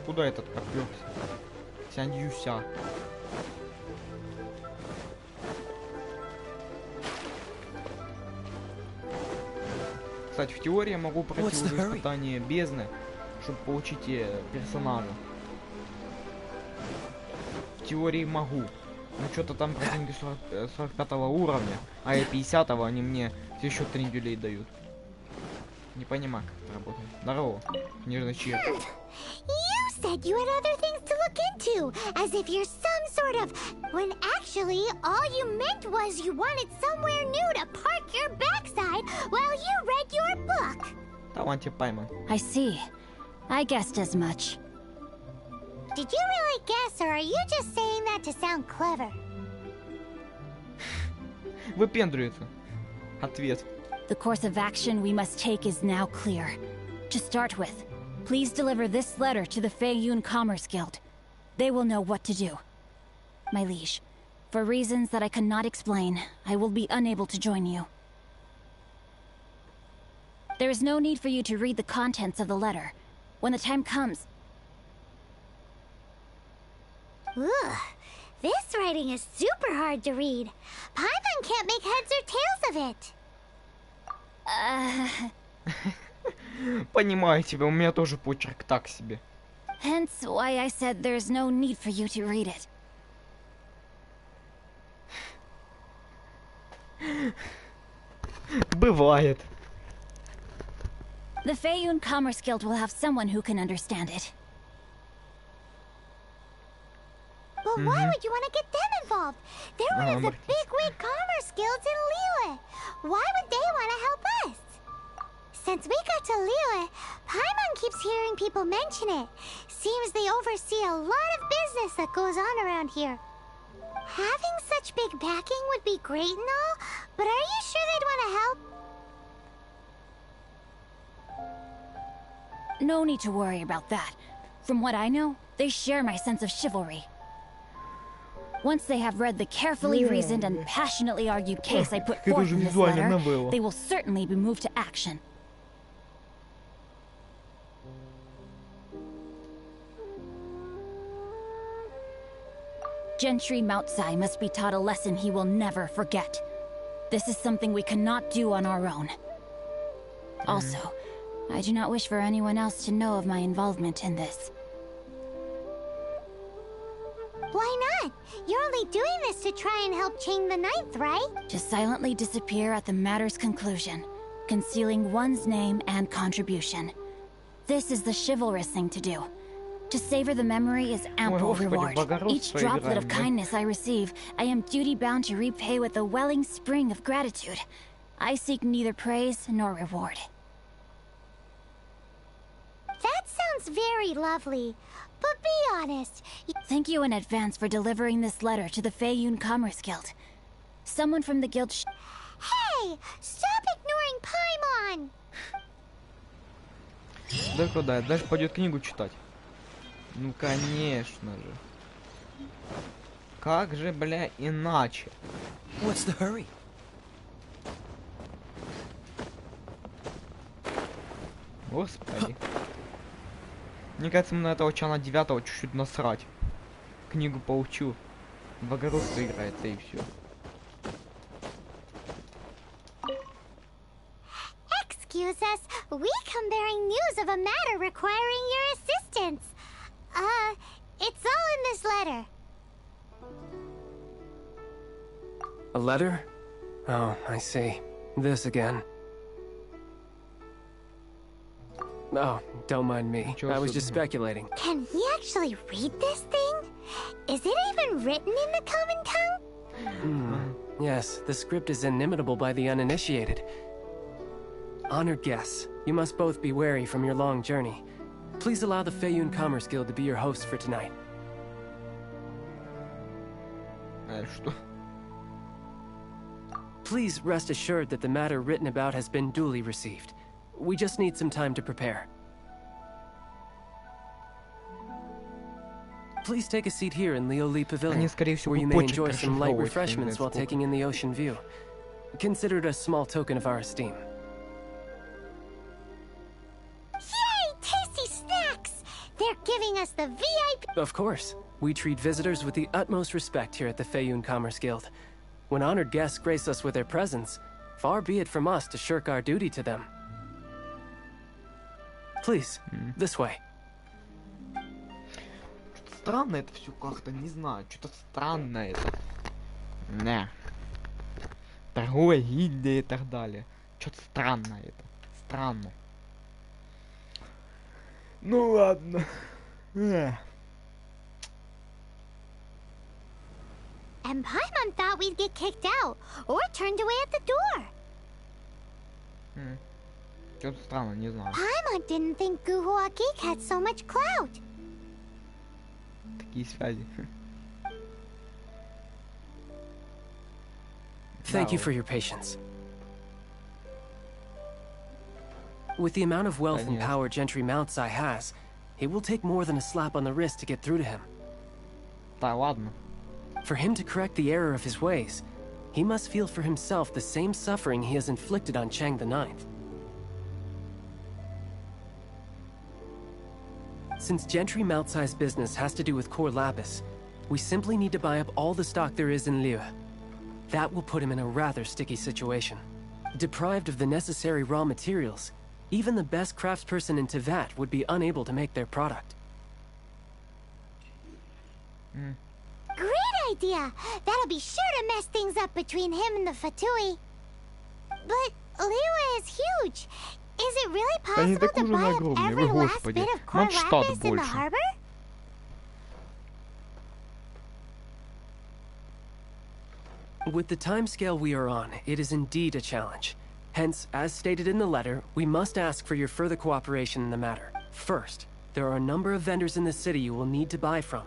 Куда этот попёрся? Сяньюся. Кстати, в теории я могу пройти уже испытание бездны, чтобы получить персонажа. В теории могу. Но что-то там противники 45 уровня, а я 50-го, они мне все еще тренделей дают. Не понимаю, как это работает. Здорово, нежный чир. You said you had other things to look into, as if you're some sort of... When actually, all you meant was you wanted somewhere new to park your backside while you read your book. Таланте пойман. I see. I guessed as much. Did you really guess, or are you just saying that to sound clever? Выпендривается. Ответ. The course of action we must take is now clear. To start with, please deliver this letter to the Feiyun Commerce Guild. They will know what to do. My liege, for reasons that I cannot explain, I will be unable to join you. There is no need for you to read the contents of the letter. When the time comes... Ugh, this writing is super hard to read. Paimon can't make heads or tails of it. Понимаю тебя, у меня тоже почерк так себе. Hence why I said there's no need for you to read it. Бывает. The Feiyun Commerce Guild will have someone who can understand it. But why would you want to get them involved? They're one of the bigwig commerce guilds in Liyue. Why would they want to help us? Since we got to Liyue, Paimon keeps hearing people mention it. Seems they oversee a lot of business that goes on around here. Having such big backing would be great and all, but are you sure they'd want to help? No need to worry about that. From what I know, they share my sense of chivalry. Once they have read the carefully reasoned and passionately argued case I put forth in this letter, they will certainly be moved to action. Gentry Moutsai must be taught a lesson he will never forget. This is something we cannot do on our own. Also, I do not wish for anyone else to know of my involvement in this. Why not? You're only doing this to try and help Chang the Ninth, right? To silently disappear at the matter's conclusion, concealing one's name and contribution. This is the chivalrous thing to do. To savor the memory is ample reward. Each droplet of kindness I receive, I am duty-bound to repay with a welling spring of gratitude. I seek neither praise nor reward. That sounds very lovely. But be honest. Thank you in advance for delivering this letter to the Feiyun Commerce Guild. Someone from the guild Hey! Stop ignoring Paimon! Да куда? Дальше пойдет книгу читать. Ну конечно же. Как же, бля, иначе? What's the hurry? Господи. Мне кажется, мы на этого чана 9 чуть-чуть насрать. Книгу поучу. В огородство играется и все. Excuse us, we come bearing news of a matter requiring your assistance. It's all in this letter. A letter? Oh, I see. This again. Oh, don't mind me. I was just speculating. Can we actually read this thing? Is it even written in the common tongue? Yes, the script is inimitable by the uninitiated. Honored guests, you must both be wary from your long journey. Please allow the Feiyun Commerce Guild to be your host for tonight. Что? Please rest assured that the matter written about has been duly received. We just need some time to prepare. Please take a seat here in Lioli Pavilion, where you may enjoy some light refreshments while taking in the ocean view. Consider it a small token of our esteem. Yay! Tasty snacks! They're giving us the VIP... Of course. We treat visitors with the utmost respect here at the Feiyun Commerce Guild. When honored guests grace us with their presence, far be it from us to shirk our duty to them. Please, this way. Странно это все как-то, не знаю, что-то странное это. Не. Торговая гильдия и так далее. Что-то странное это. Странно. Ну ладно. And Paimon thought we'd get kicked out, or turned away at the door. Что-то странно, не знаю. Paimon didn't think Guhua Geek had so much clout. Такие связи. Thank you for your patience. With the amount of wealth and power Gentry Moutsai has, it will take more than a slap on the wrist to get through to him. Да ладно. For him to correct the error of his ways, he must feel for himself the same suffering he has inflicted on Chang the Ninth. Since Gentry Moutsai's business has to do with core lapis, we simply need to buy up all the stock there is in Liyue. That will put him in a rather sticky situation. Deprived of the necessary raw materials, even the best craftsperson in Tevat would be unable to make their product. Great idea! That'll be sure to mess things up between him and the Fatui. But Liyue is huge. Is it really possible to buy up every last bit of core lapis in the harbor? With the timescale we are on, it is indeed a challenge. Hence, as stated in the letter, we must ask for your further cooperation in the matter. First, there are a number of vendors in the city you will need to buy from.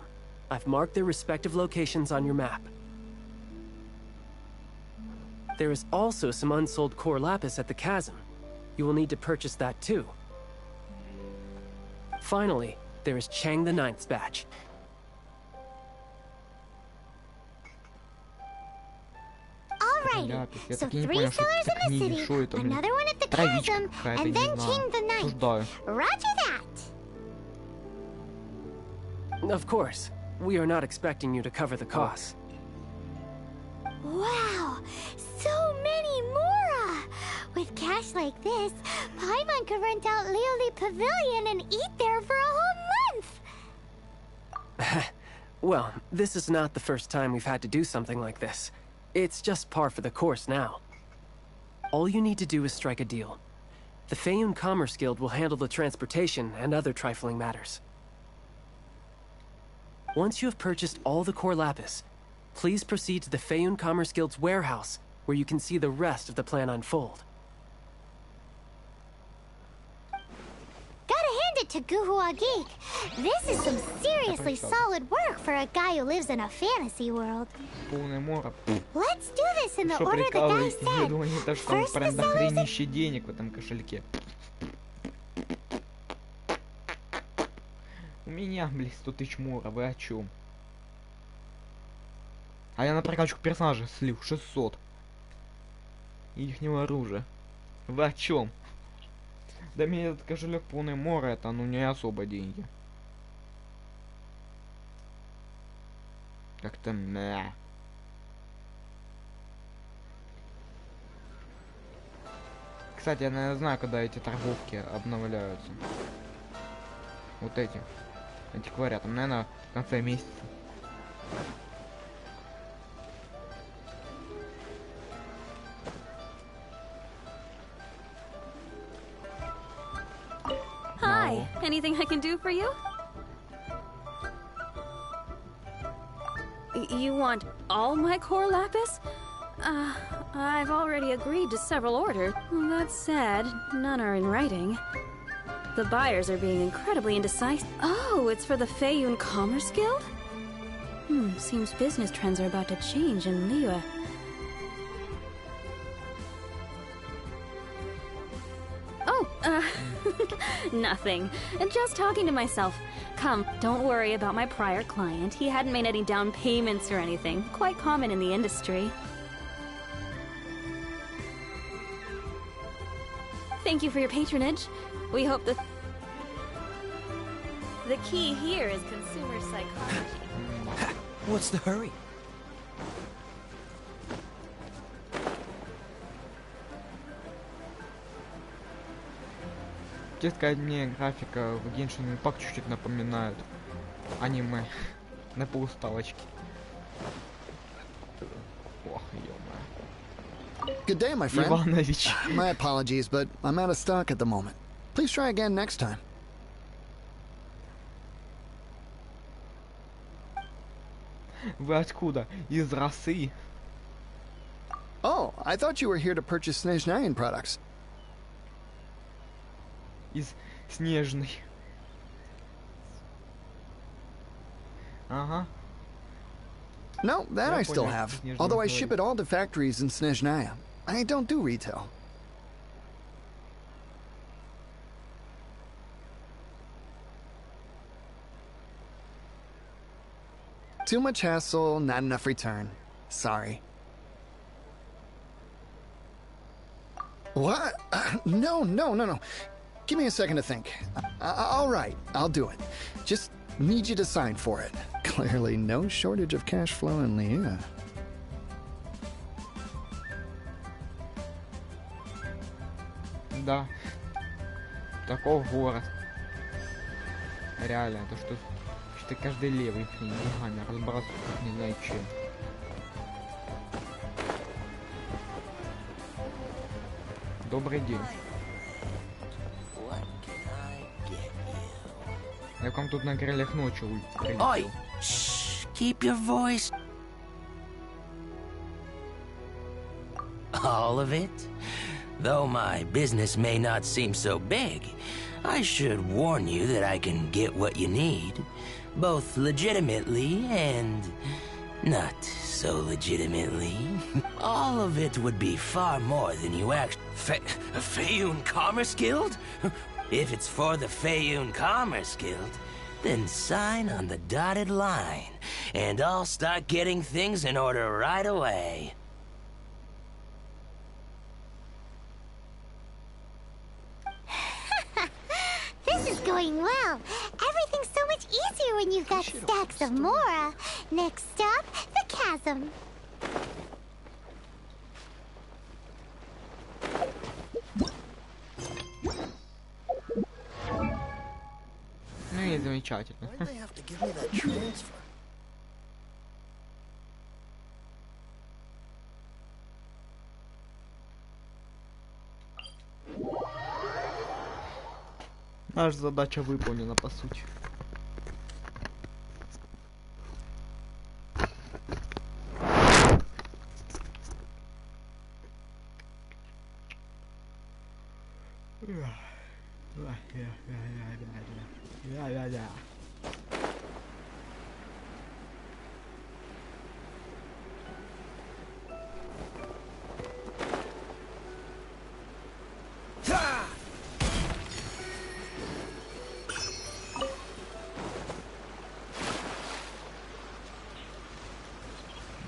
I've marked their respective locations on your map. There is also some unsold core lapis at the chasm. You will need to purchase that too. Finally, there is Chang the Ninth's batch. Alrighty, so 3 sellers in the city, another one at the chasm, and then Chang the Ninth. Roger that! Of course. We are not expecting you to cover the costs. Wow! So many Mora! With cash like this, Paimon could rent out Lioli Pavilion and eat there for a whole month! Well, this is not the first time we've had to do something like this. It's just par for the course now. All you need to do is strike a deal. The Feiyun Commerce Guild will handle the transportation and other trifling matters. Once you have purchased all the core lapis, please proceed to the Feiyun Commerce Guild's warehouse, where you can see the rest of the plan unfold. Gotta hand it to Guhua Geek. This is some seriously solid work for a guy who lives in a fantasy world. Let's do this in the order the guy said. First the sellers... денег в этом кошельке. У меня, блин, 100 тысяч мора, вы о чем? А я на прокачку персонажа слил 600. Ихнего оружия. Вы о чем? Да мне этот кошелек полный мора, это ну не особо деньги. Как-то мя. Кстати, я, наверное, знаю, когда эти торговки обновляются. Вот эти. Антиквариатом, наверное, в конце месяца. Hi, anything I can do for you? You want all my core lapis? I've already agreed to several orders. That said, none are in writing. The buyers are being incredibly indecisive. Oh, it's for the Feiyun Commerce Guild? Seems business trends are about to change in Liyue. Oh, nothing. Just talking to myself. Come, don't worry about my prior client. He hadn't made any down payments or anything. Quite common in the industry. Thank you for your patronage. We hope the key here is consumer psychology. What's the hurry? Честно, мне графика в Genshin Impact чуть-чуть напоминают аниме на полуставочке. Ох, ё-моё. Good day, my friend. Иванович. My apologies, but I'm out of stock at the moment. Please try again next time. Вы откуда? Из России? Oh, I thought you were here to purchase Snezhnayan products. Из Снежной. Ага. No, that I still have. Although I ship it all to factories in Snezhnaya. I don't do retail. Too much hassle, not enough return. Sorry. What? No. Give me a second to think. All right, I'll do it. Just need you to sign for it. Clearly no shortage of cash flow in Liyue. Да. Таков город. Реально, то что ты каждый левый ногами разбрасываю, как не знаю чем. Добрый день. Я к вам тут на крыльях ночью прилетел. Oi! Shh! Keep your voice. All of it? Though my business may not seem so big, I should warn you that I can get what you need, both legitimately and not so legitimately. All of it would be far more than you actually... Fayoun Commerce Guild? If it's for the Fayoun Commerce Guild, then sign on the dotted line, and I'll start getting things in order right away. This is going well. Everything's so much easier when you've got stacks of Mora. Next stop, the chasm. Ну и замечательно. Наша задача выполнена, по сути.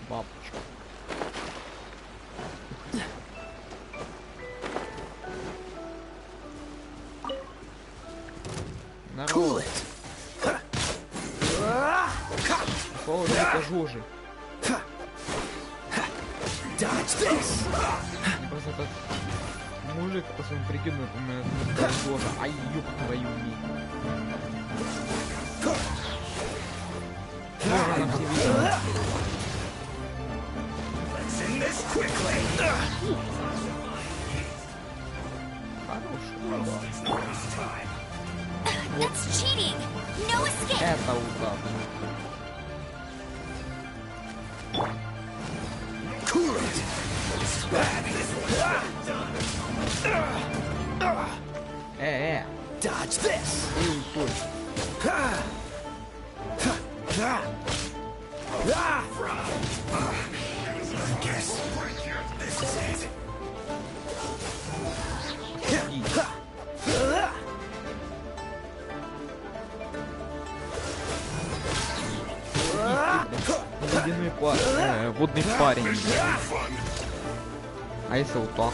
Бабочка. Народ. Какого этажу же? Просто этот мужик по своему прикину, например, тоже. Ай, ёб твою мать. Можно нам все видеть. Это удобно. Dodge this. I guess this is it. Водный парень. А если вот так?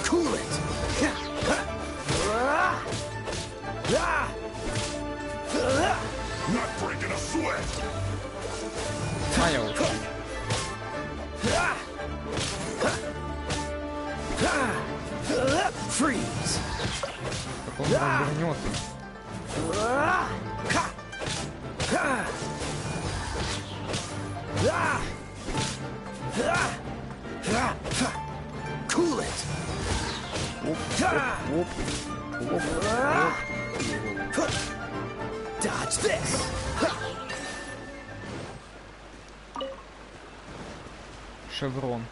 Cool it. Not breaking a sweat. Freeze. Так он там вернется. Cool it. Dodge this. Шеврон.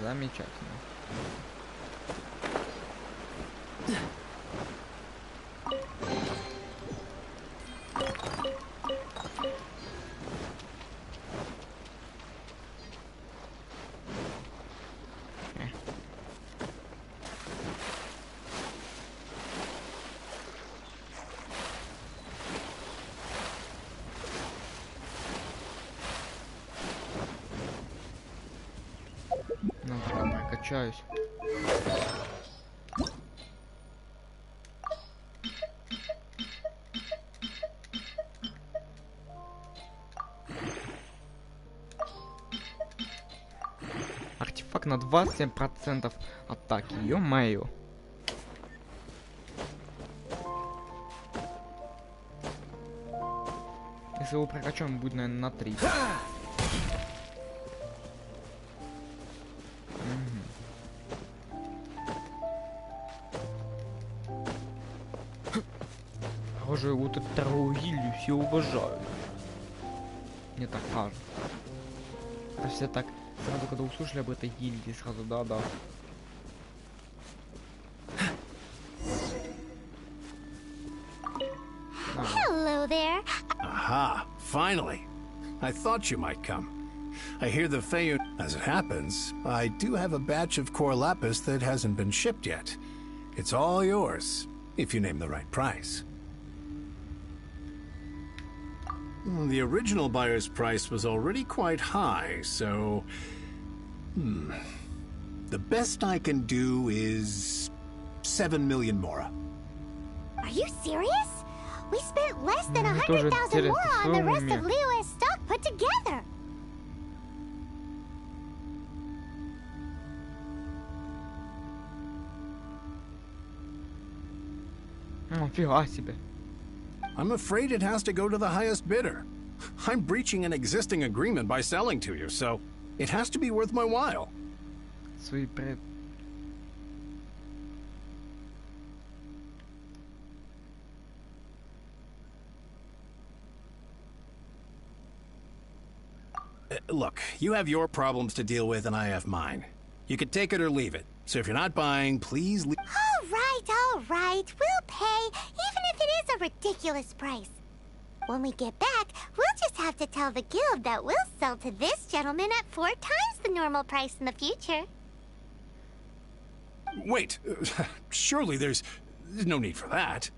Замечательно. Ну, пока прокачаюсь. навык на 27% атаки. Ё-моё. Если его прокачаем, будет, наверное, на 3. Похоже, вот эту вторую гильдию все уважают. Мне так кажется. Это все так сразу, когда услышали об этой гильдии, сразу да-да. Hello there. Aha, finally. I thought you might come. I hear the Feyun... As it happens, I do have a batch of core lapis that hasn't been shipped yet. It's all yours, if you name the right price. The original buyer's price was already quite high, so... The best I can do is... 7 million mora. Are you serious? We spent less than 100,000 more on the rest of Liyue's stock put together. Фига себе. I'm afraid it has to go to the highest bidder. I'm breaching an existing agreement by selling to you, so it has to be worth my while. Свои пред... Look, you have your problems to deal with and I have mine. You can take it or leave it. So if you're not buying, please leave. All right. We'll pay, even if it is a ridiculous price. When we get back, we'll just have to tell the guild that we'll sell to this gentleman at 4 times the normal price in the future. Wait, surely there's no need for that.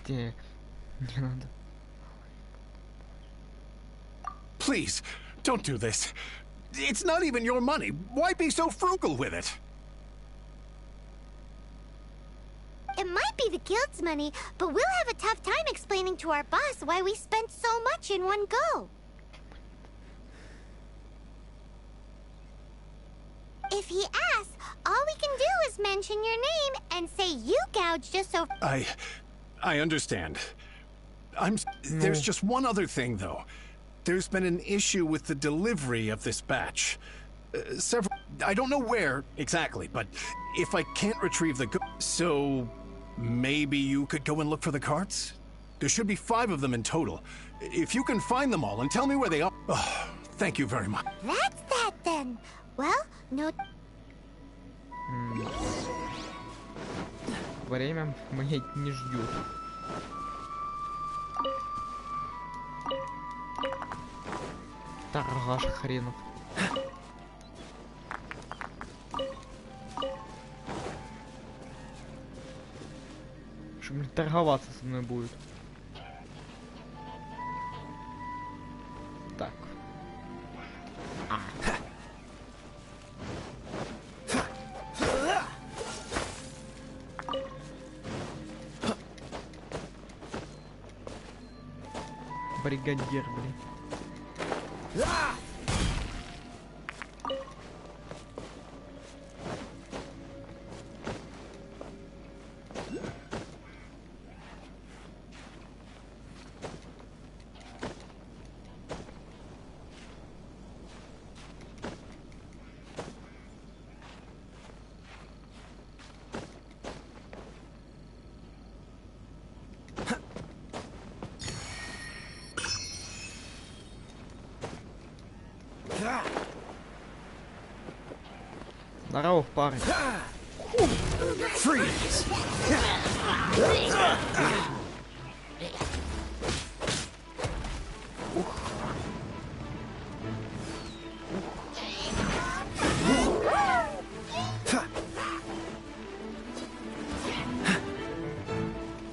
Где? Не надо. Please, don't do this. It's not even your money. Why be so frugal with it? It might be the guild's money, but we'll have a tough time explaining to our boss why we spent so much in one go. If he asks, all we can do is mention your name and say you gouged us so... I understand. There's just one other thing, though. There's been an issue with the delivery of this batch. I don't know where exactly, but if I can't retrieve the goods, so maybe you could go and look for the carts? There should be 5 of them in total. If you can find them all and tell me where they are... Oh, thank you very much. That's that, then. Well, no... Время меня не ждет. Торгаш хренов. Что, блин, торговаться со мной будет? Так. Бригадир, блин. Здорово, парень. Freeze!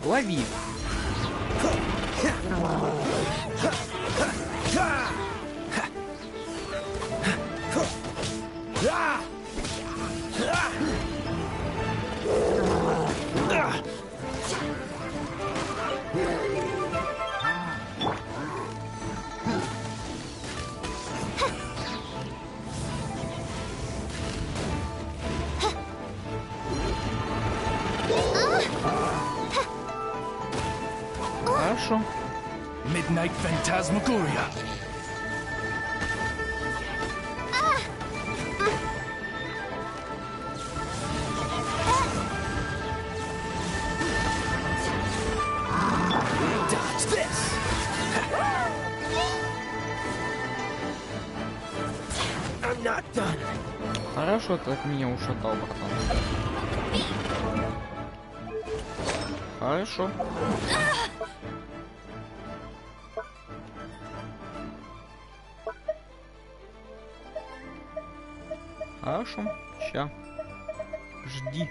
Лови. night phantasmagoria. Dodge this. I'm not done. Хорошо, ты от меня ушатал, братан. Хорошо. Хорошо. Ща. Жди.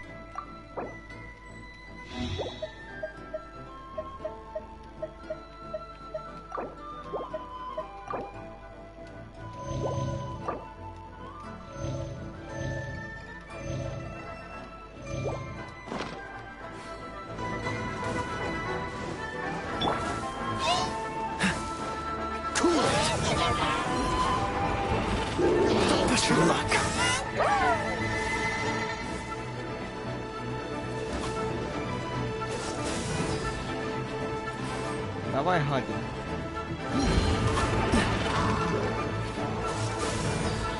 Push your luck. Давай, гадин.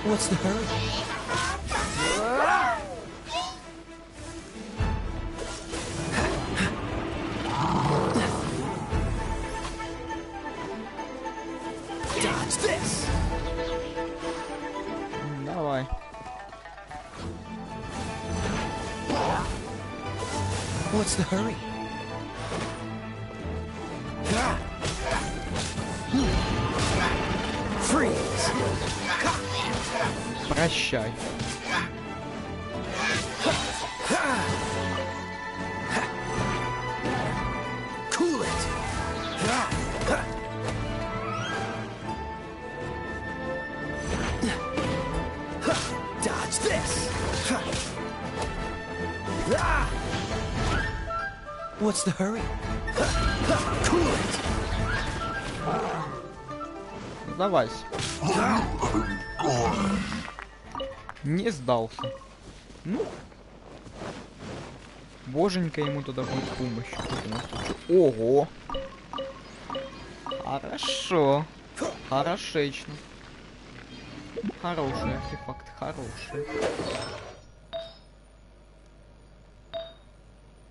What's the hurry? Dodge this. Давай. What's the hurry? Freeze. Прощай. Cool it. Dodge this. What's the hurry? Cool it. Сдавайся. Не сдался. Ну. Боженька ему туда будет помощь. Ого. Хорошо. Хорошечно. Хороший артефакт, хороший.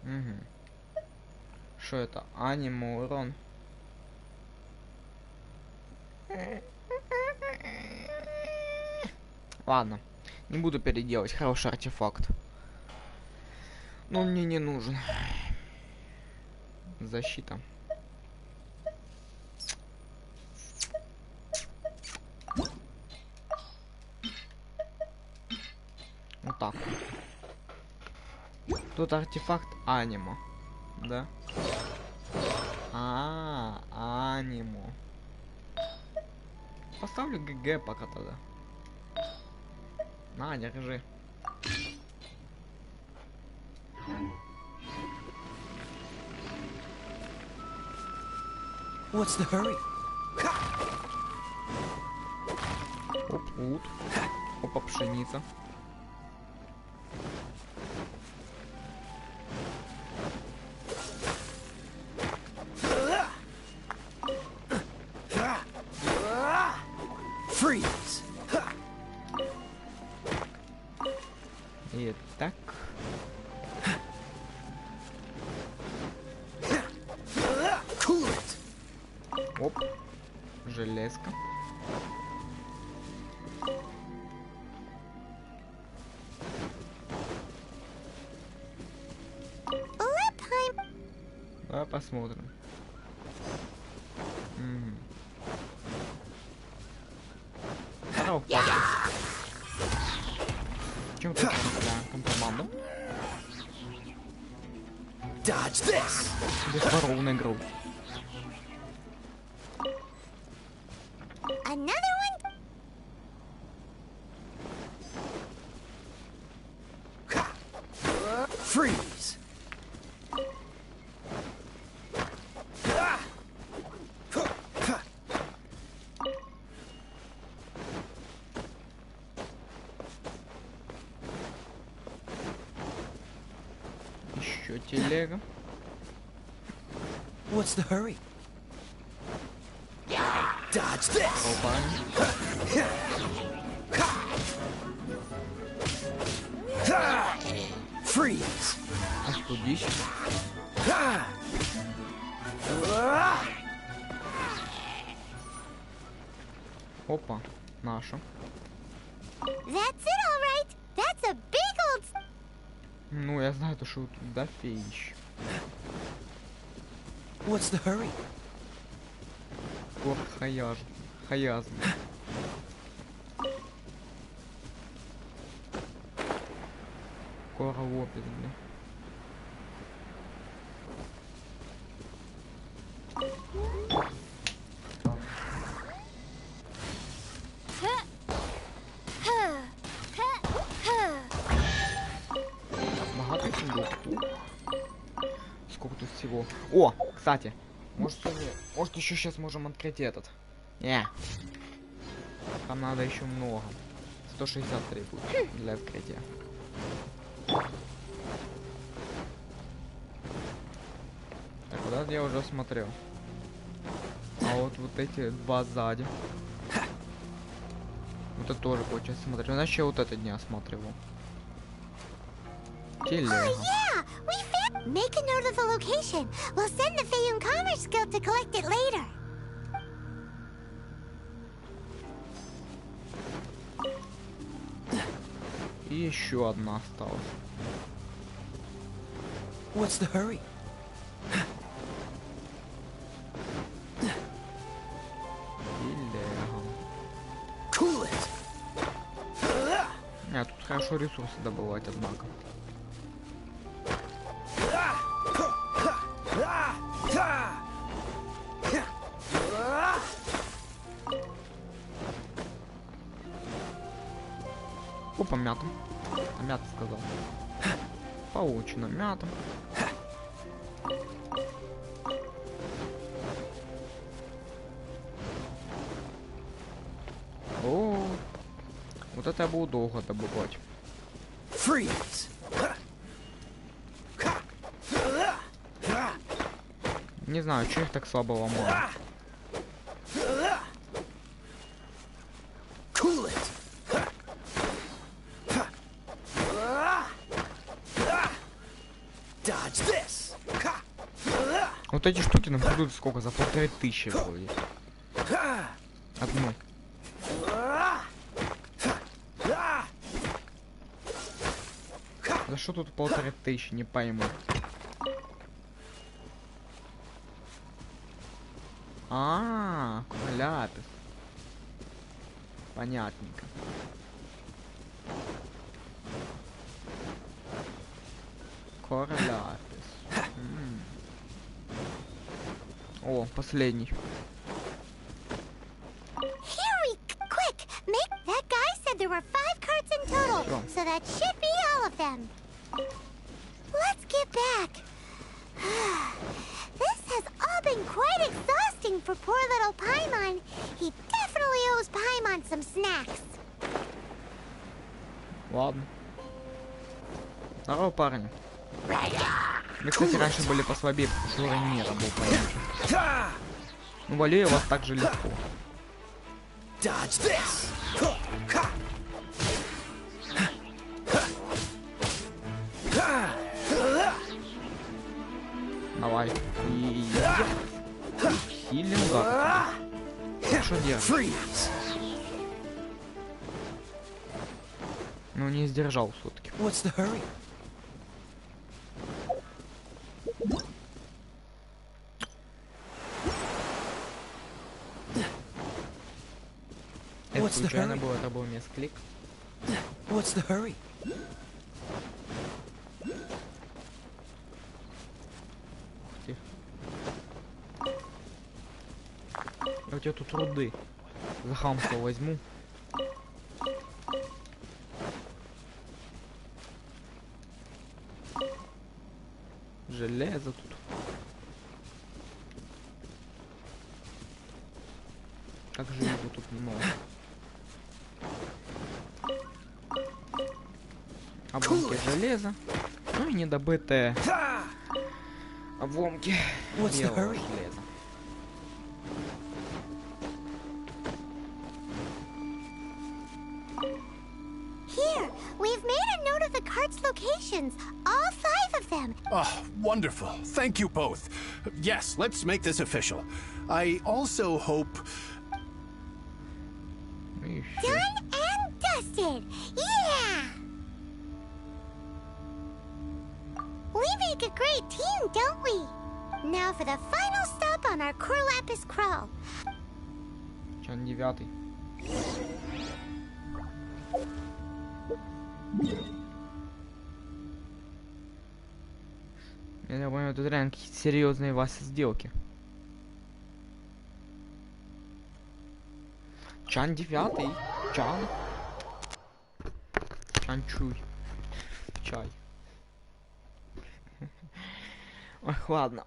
Угу. Что это? Аниме урон. Ладно, не буду переделать, хороший артефакт. Но мне не нужен. Защита. Вот так. Тут артефакт аниме, да? Аниме. Поставлю ГГ пока тогда. На, держи. What's the hurry? Оп, ут. Опа, пшеница. Freeze. Итак. Cool it. Оп. Железка. Давай посмотрим. Чем тут контрабанда? Dodge this. Бесворовный игру. Another one? Freeze. Еще телега. What's the hurry? Опа. Остудись. Опа, наша. That's it, all right. That's a big old... Ну, я знаю, то, что тут дофигищ. What's the hurry? Ох, хаязм. Скоро опит, блин. Богатый сундук. Сколько тут всего? О, кстати, может еще сейчас можем открыть этот. Там надо еще много. 163 будет для открытия. Так, куда я уже смотрел? А вот эти два сзади. Вот это тоже получается смотрел. Иначе я вот это не осматривал. Телега. Make a note of the location. We'll send the Fayum Commerce Guild to collect it later. И еще одна осталась. What's the hurry? Cool it. Тут хорошо ресурсы добывать, однако. Опа, мятом. А мят сказал. Получено мятом. О, вот это я буду долго добывать. Freeze. Не знаю, что их так слабо ломало. Вот эти штуки нам будут сколько? За 1500 вроде. Одну. За что тут 1500? Не пойму. Ляпис. Понятненько. Ляпис. О, последний. Harry, quick! Make that guy said there were 5 carts in total, so that should be all of them. Let's get back. This has all been quite exhausting for poor little Paimon. He definitely owes Paimon some snacks. Ладно. Здорово, парни. Мы, кстати, раньше были послабее, потому что уровень мира был поменьше. Ну, валю я вас так же легко. Давай. Сильный удар. Что делать? Ну, не сдержал все-таки. Это случайно было, это был мисклик. What's the hurry? Ух ты. Я у тебя тут руды. За хамство возьму. Железо тут. Как же его тут много. Обломки железа. Ну и недобытые обломки белого железа. parts locations, all 5 of them. Oh, wonderful. Thank you both. Yes, let's make this official. I also hope... Done and dusted! Yeah! We make a great team, don't we? Now for the final stop on our Corlapis crawl. Чан 9. Я понял, тут реально какие-то серьезные Вася сделки. Чан 9. Чан. Чан чуй. Чай. Ой, ладно.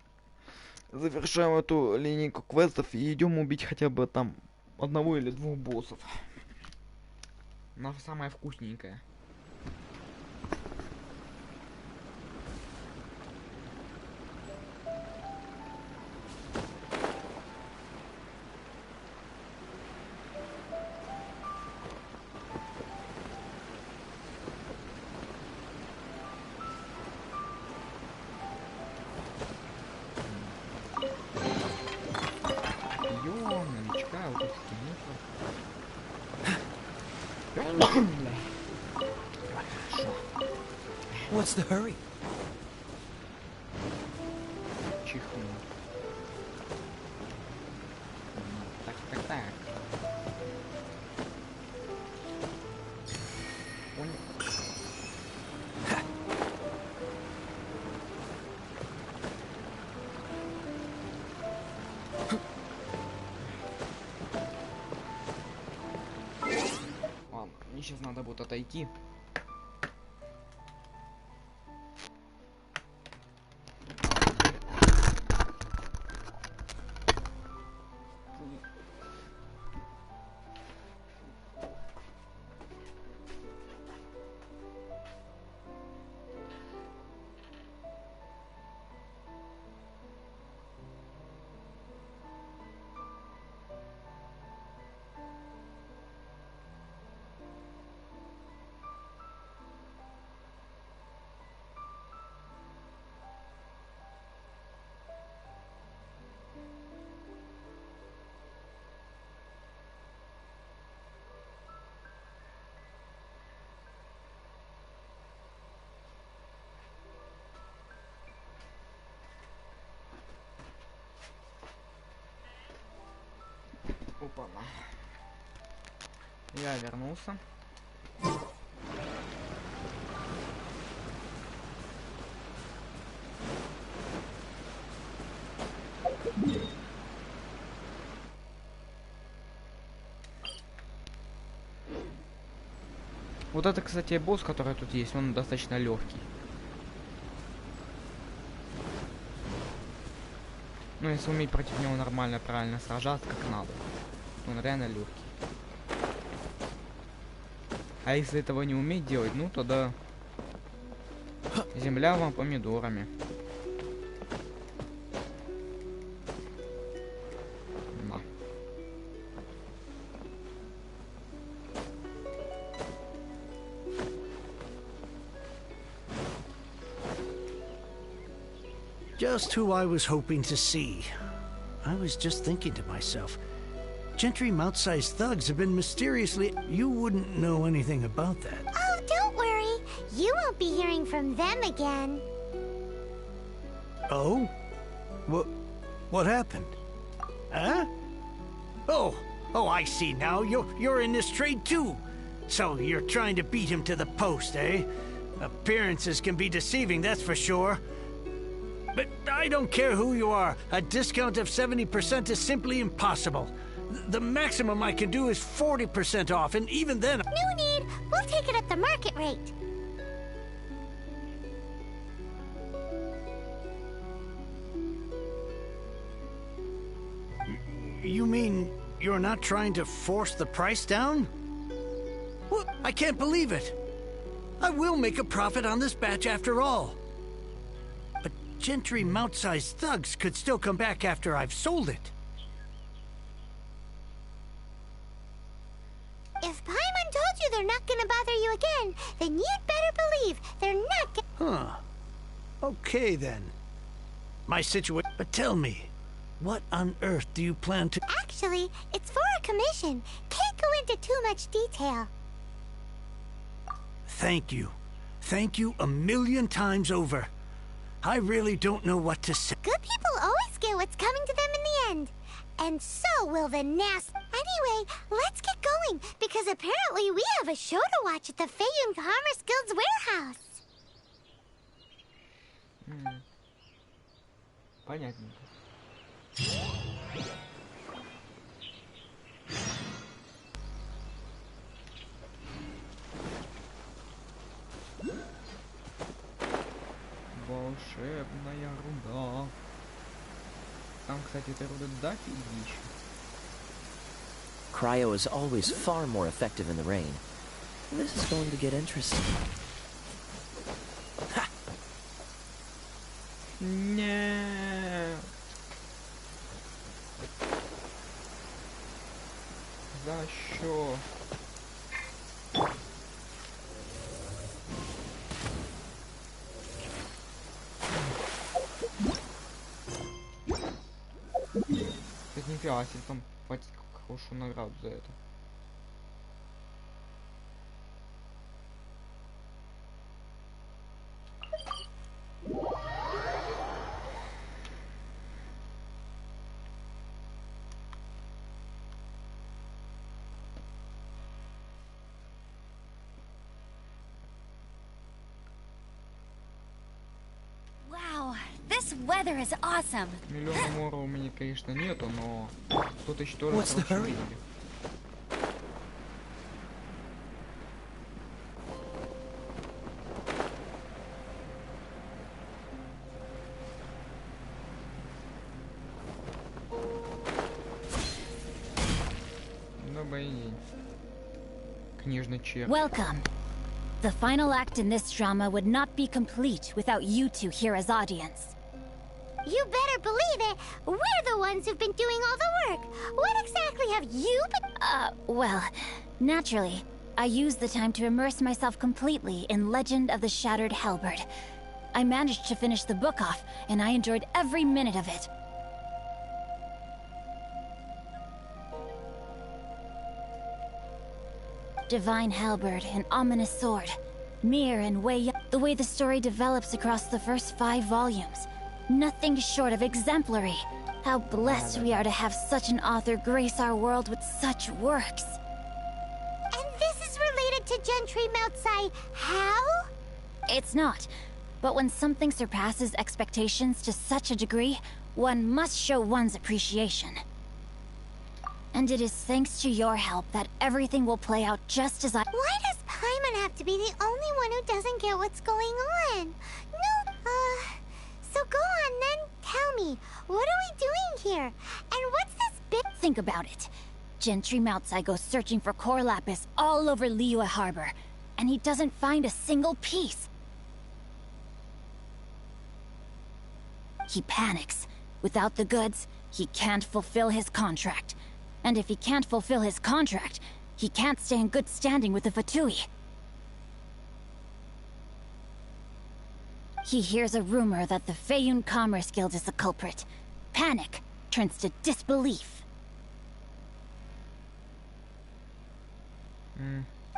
Завершаем эту линейку квестов и идем убить хотя бы там 1 или 2 боссов. На самое вкусненькое. What's the hurry? Чихну. Так. Ладно, мне сейчас надо будет отойти. Опа-на. Я вернулся. Вот это, кстати, босс, который тут есть, он достаточно легкий. Ну, если уметь против него нормально, правильно сражаться, как надо. Он реально легкий. А если этого не уметь делать, ну тогда земля вам помидорами. На. Just who I was hoping to see. I was just thinking to myself, Gentry mouth-sized thugs have been mysteriously... You wouldn't know anything about that. Oh, don't worry. You won't be hearing from them again. Oh? What happened? Huh? Oh, I see now. You're in this trade too. So you're trying to beat him to the post, eh? Appearances can be deceiving, that's for sure. But I don't care who you are. A discount of 70% is simply impossible. The maximum I can do is 40% off, and even then... No need. We'll take it at the market rate. You mean you're not trying to force the price down? What? I can't believe it. I will make a profit on this batch after all. But Gentry mouth-sized thugs could still come back after I've sold it. If Paimon told you they're not gonna bother you again, then you'd better believe they're not Huh. Okay, then. My situation... But tell me, what on earth do you plan to... Actually, it's for a commission. Can't go into too much detail. Thank you. Thank you a million times over. I really don't know what to say. Good people always get what's coming to them in the end. And so will the Anyway, let's get going, because apparently we have a show to watch at the Feiyun Commerce Guild's warehouse. Понятненько. Волшебная руда. Там, кстати, этой руды дофигища. Cryo is always far more effective in the rain. This is going to get interesting. Ha! Нет. За что? Так нифига себе, там платить хорошую награду за это. Wow, this weather is awesome. Миллиона мора у меня, конечно, нету, но 100 тысяч тоже What's the hurry? видели. Добрый день. Книжный червь. Welcome. The final act in this drama would not be complete without you two here as audience. You better believe it. We're the ones who've been doing all the work. What exactly have you been... Well, naturally, I used the time to immerse myself completely in Legend of the Shattered Halberd. I managed to finish the book off, and I enjoyed every minute of it. Divine Halberd, an ominous sword. Mir and Wei. The way the story develops across the first 5 volumes. Nothing short of exemplary. How blessed we are to have such an author grace our world with such works. And this is related to Gentry Moutsai. How? It's not. But when something surpasses expectations to such a degree, one must show one's appreciation. And it is thanks to your help that everything will play out just as I... Why does Paimon have to be the only one who doesn't get what's going on? No, so go on then, tell me, what are we doing here? And what's this bit? Think about it. Gentry Moutsai goes searching for core lapis all over Liyue Harbor, and he doesn't find a single piece. He panics. Without the goods, he can't fulfill his contract. And if he can't fulfill his contract, he can't stay in good standing with the Fatui. He hears a rumor that the Feiyun Commerce Guild is the culprit. Panic turns to disbelief.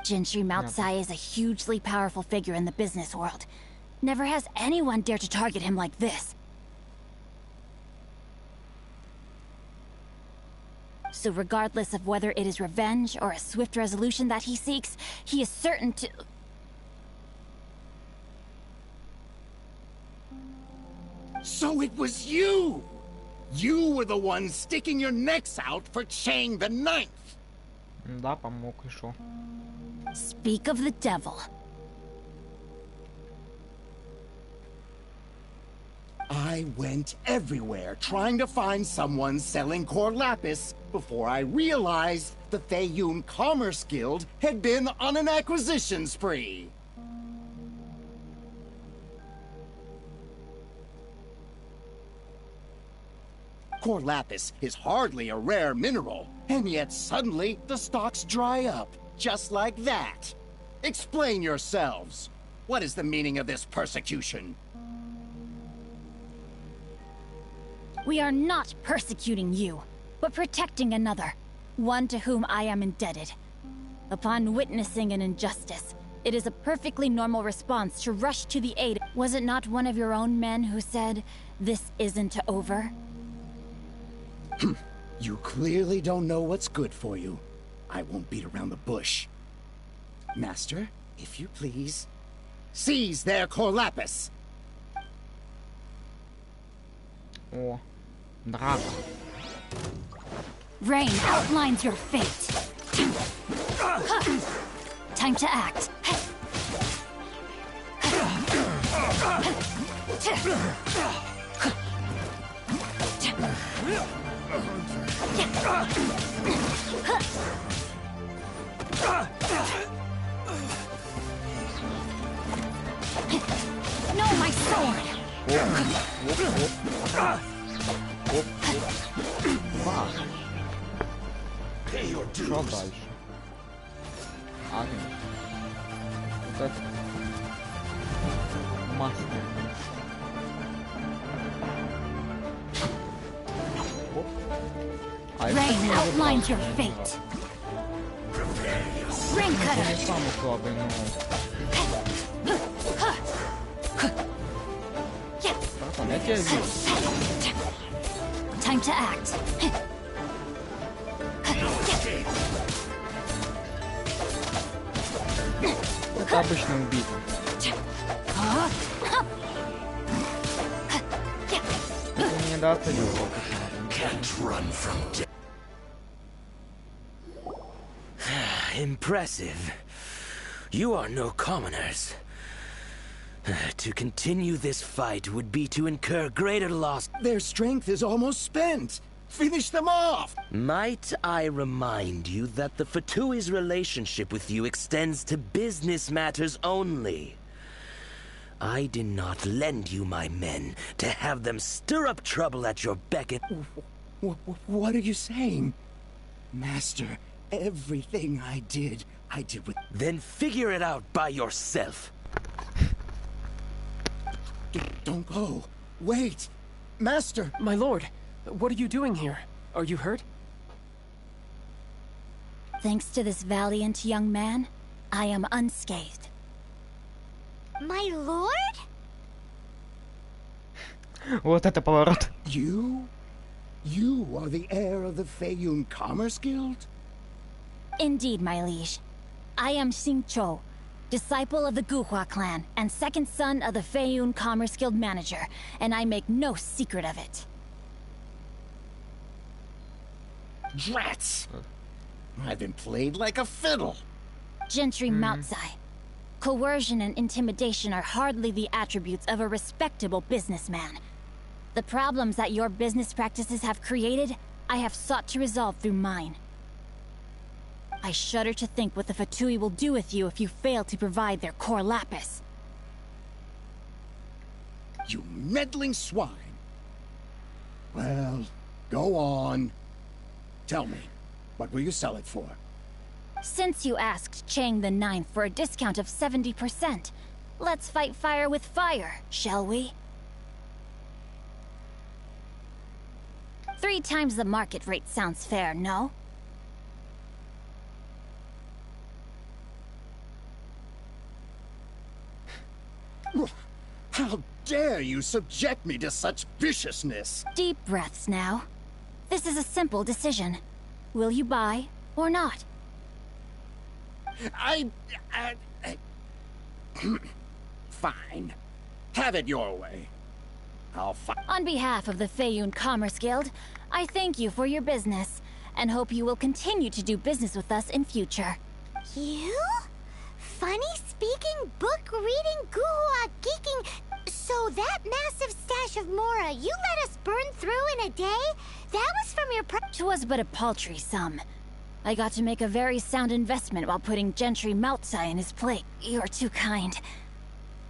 Gentry Moutsai is a hugely powerful figure in the business world. Never has anyone dared to target him like this. So regardless of whether it is revenge or a swift resolution that he seeks, he is certain to... So it was you! You were the one sticking your necks out for Chang the Ninth! Да, помог и шо. Speak of the devil. I went everywhere trying to find someone selling core lapis before I realized the Feiyun Commerce Guild had been on an acquisition spree. Core lapis is hardly a rare mineral, and yet suddenly the stocks dry up. just like that. Explain yourselves. What is the meaning of this persecution? We are not persecuting you, but protecting another, one to whom I am indebted. Upon witnessing an injustice, it is a perfectly normal response to rush to the aid. Was it not one of your own men who said, "This isn't over"? You clearly don't know what's good for you. I won't beat around the bush. Master, if you please, seize their Corlapis! О, драка. Rain outlines your fate. Time to act. No, my sword! Что дальше? Огонь. Вот это мастер. Rain outlines your fate. Rain cutter. Не самый слабый, но... Братан, я тебя вижу. Time to act. Это обычно убийца. Ты недооценил его. Impressive. You are no commoners. To continue this fight would be to incur greater loss. Their strength is almost spent. Finish them off! Might I remind you that the Fatui's relationship with you extends to business matters only? I did not lend you my men to have them stir up trouble at your beck and... What are you saying? Master, everything I did with... Then figure it out by yourself. Don't go. Wait. Master! My lord, what are you doing here? Are you hurt? Thanks to this valiant young man, I am unscathed. My lord? Вот это поворот. You? You are the heir of the Feiyun Commerce Guild? Indeed, my liege. I am Xingqiu, disciple of the Guhua clan and second son of the Feiyun Commerce Guild manager, and I make no secret of it. Drats! I've been played like a fiddle. Gentry Moutsai. Coercion and intimidation are hardly the attributes of a respectable businessman. The problems that your business practices have created, I have sought to resolve through mine. I shudder to think what the Fatui will do with you if you fail to provide their core lapis. You meddling swine. Well, go on. Tell me, what will you sell it for? Since you asked Chang the Ninth for a discount of 70%, let's fight fire with fire, shall we? 3 times the market rate sounds fair, no? How dare you subject me to such viciousness? Deep breaths now. This is a simple decision. Will you buy or not? Fine. Have it your way. I'll On behalf of the Feiyun Commerce Guild, I thank you for your business, and hope you will continue to do business with us in future. You? Funny-speaking, book-reading, guhua geeking... So that massive stash of Mora you let us burn through in a day? That was from your 'Twas but a paltry sum. I got to make a very sound investment while putting Gentry Moutsai in his plate. You're too kind.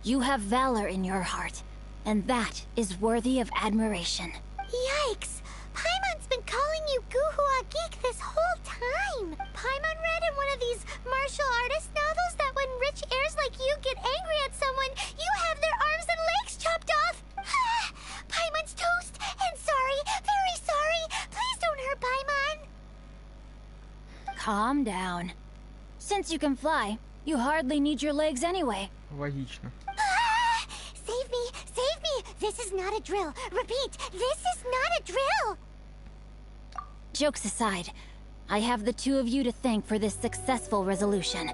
You have valor in your heart, and that is worthy of admiration. Yikes! Paimon's been calling you Guhua Geek this whole time. Paimon read in one of these martial artist novels that when rich heirs like you get angry at someone, you have their arms and legs chopped off. Paimon's toast, and sorry, very sorry. Please don't hurt Paimon. Calm down. Since you can fly, you hardly need your legs anyway. Логично. Save me, save me. This is not a drill. Repeat, this is not a drill. Jokes aside, I have the two of you to thank for this successful resolution.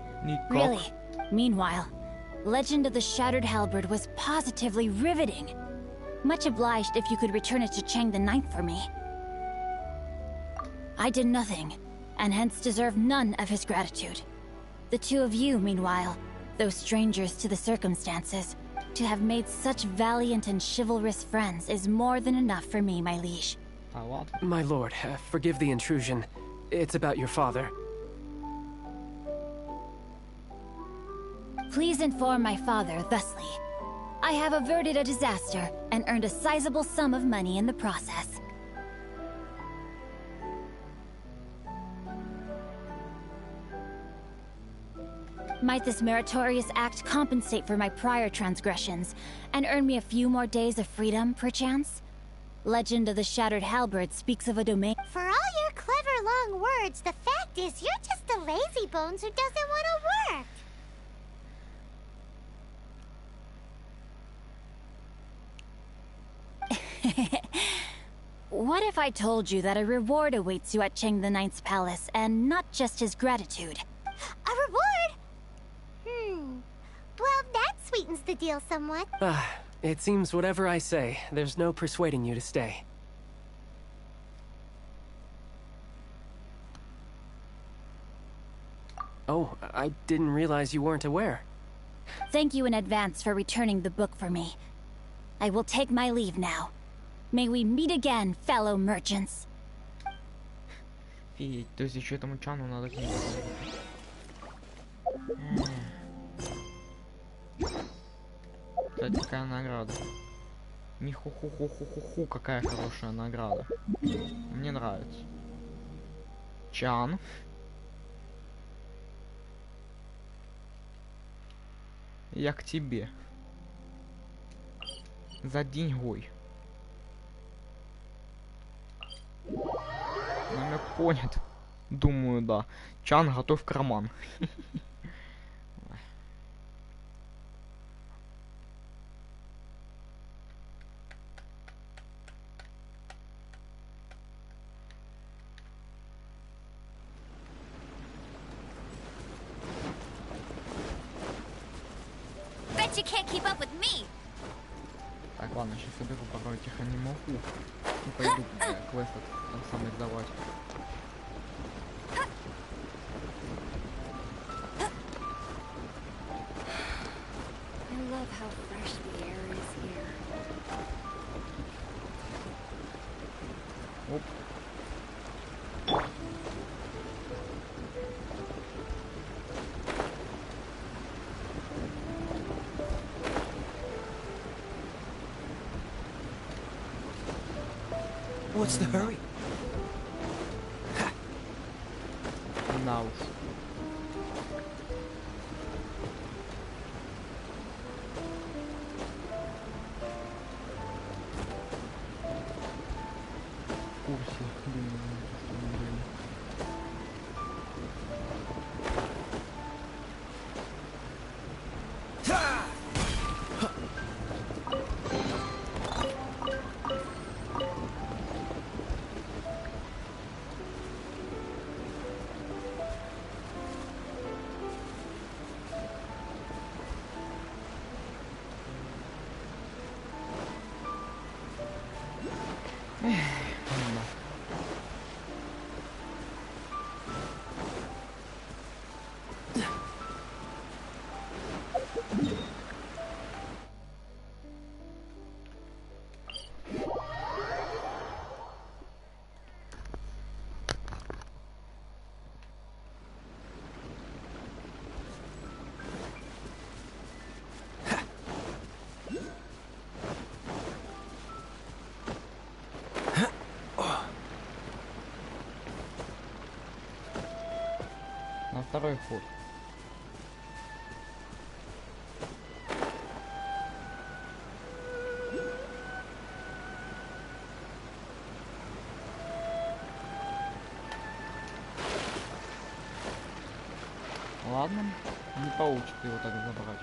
Really. Meanwhile, Legend of the Shattered Halberd was positively riveting. Much obliged if you could return it to Chang the Ninth for me. I did nothing, and hence deserve none of his gratitude. The two of you, meanwhile, though strangers to the circumstances, to have made such valiant and chivalrous friends is more than enough for me, my liege. My lord, forgive the intrusion. It's about your father. Please inform my father thusly. I have averted a disaster and earned a sizable sum of money in the process. Might this meritorious act compensate for my prior transgressions and earn me a few more days of freedom, perchance? Legend of the Shattered Halberd speaks of a domain. For all your clever long words, the fact is you're just a lazy bones who doesn't want to work. What if I told you that a reward awaits you at Chang the Ninth's palace, and not just his gratitude? A reward? Well, that sweetens the deal somewhat. It seems whatever I say, there's no persuading you to stay. Oh, I didn't realize you weren't aware. Thank you in advance for returning the book for me. I will take my leave now. May we meet again, fellow merchants. Офигеть, то есть еще этому Чану надо книгу. Кстати, какая награда. Миху-ху-ху-ху-ху-ху, какая хорошая награда. Мне нравится. Чан. Я к тебе. За деньгой. Намек понят. Думаю, да. Чан, готов к роман. Так, ладно, сейчас соберу пару этих анимоху и пойду квест там самый сдавать. Оп. What's the hurry? На уж. В курсе, думаю, что мы были. второй ход. Ладно, не получится его так забрать.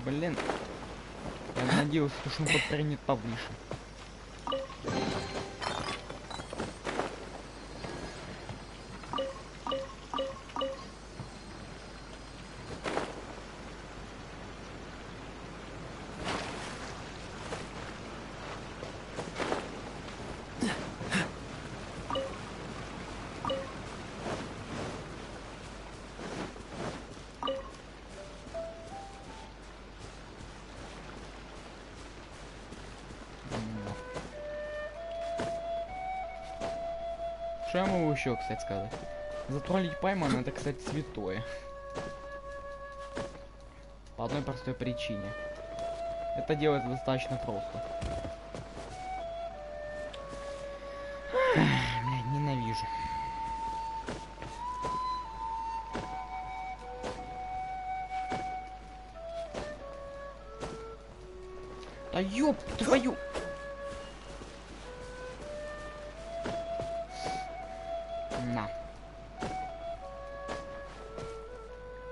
Блин, я надеялся, что он подпрыгнет повыше. Что я могу еще, кстати, сказать? Затроллить Паймана — это, кстати, святое. По одной простой причине. Это делается достаточно просто. Блядь, ненавижу. Да ёб твою... На.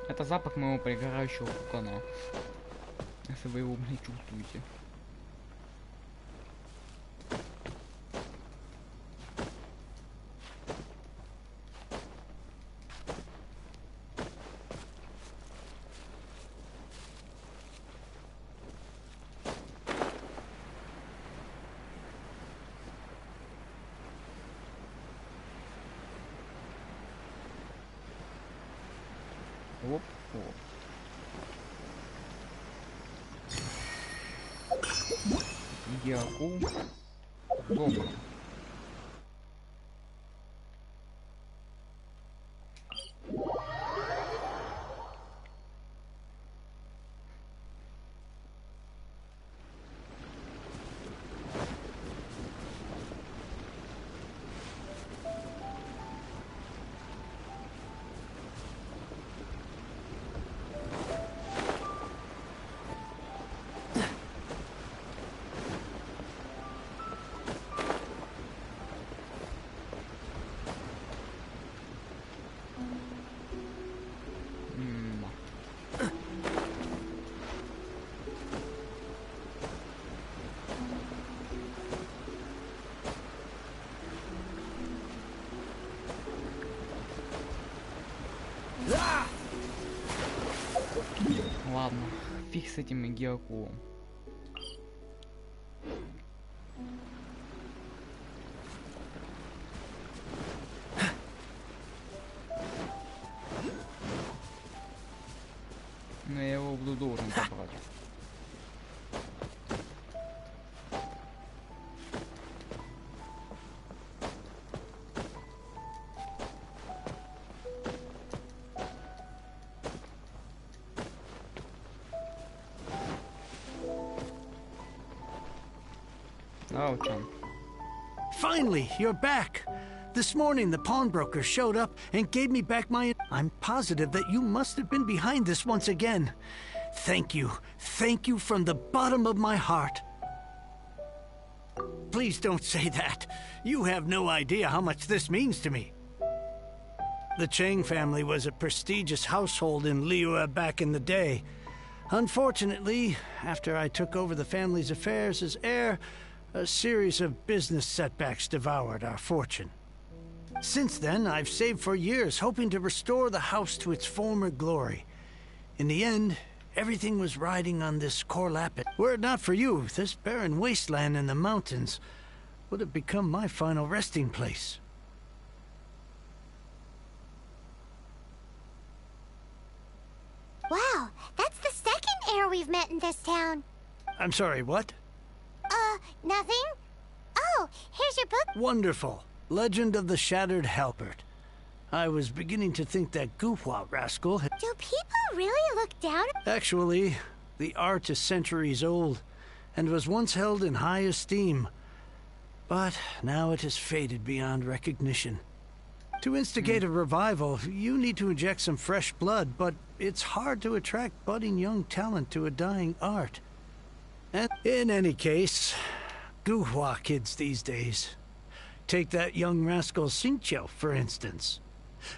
Это запах моего пригорающего пукана. Если вы его, блин, чувствуете. Оп, оп. Идиаку. Дома. Ладно, фиг с этим геокулом. Но я его буду должен забрать. Oh, John. Finally, you're back. This morning, the pawnbroker showed up and gave me back my... I'm positive that you must have been behind this once again. Thank you. Thank you from the bottom of my heart. Please don't say that. You have no idea how much this means to me. The Chang family was a prestigious household in Liyue back in the day. Unfortunately, after I took over the family's affairs as heir, a series of business setbacks devoured our fortune. Since then, I've saved for years, hoping to restore the house to its former glory. In the end, everything was riding on this Korlapit. Were it not for you, this barren wasteland in the mountains would have become my final resting place. we've met in this town. I'm sorry, what? Nothing? Oh, here's your book. Wonderful. Legend of the Shattered Halberd. I was beginning to think that Guhua rascal had... Do people really look down? Actually, the art is centuries old, and was once held in high esteem. But now it has faded beyond recognition. To instigate a revival, you need to inject some fresh blood, but it's hard to attract budding young talent to a dying art. And in any case, Guhua kids these days. Take that young rascal Xingqiu, for instance.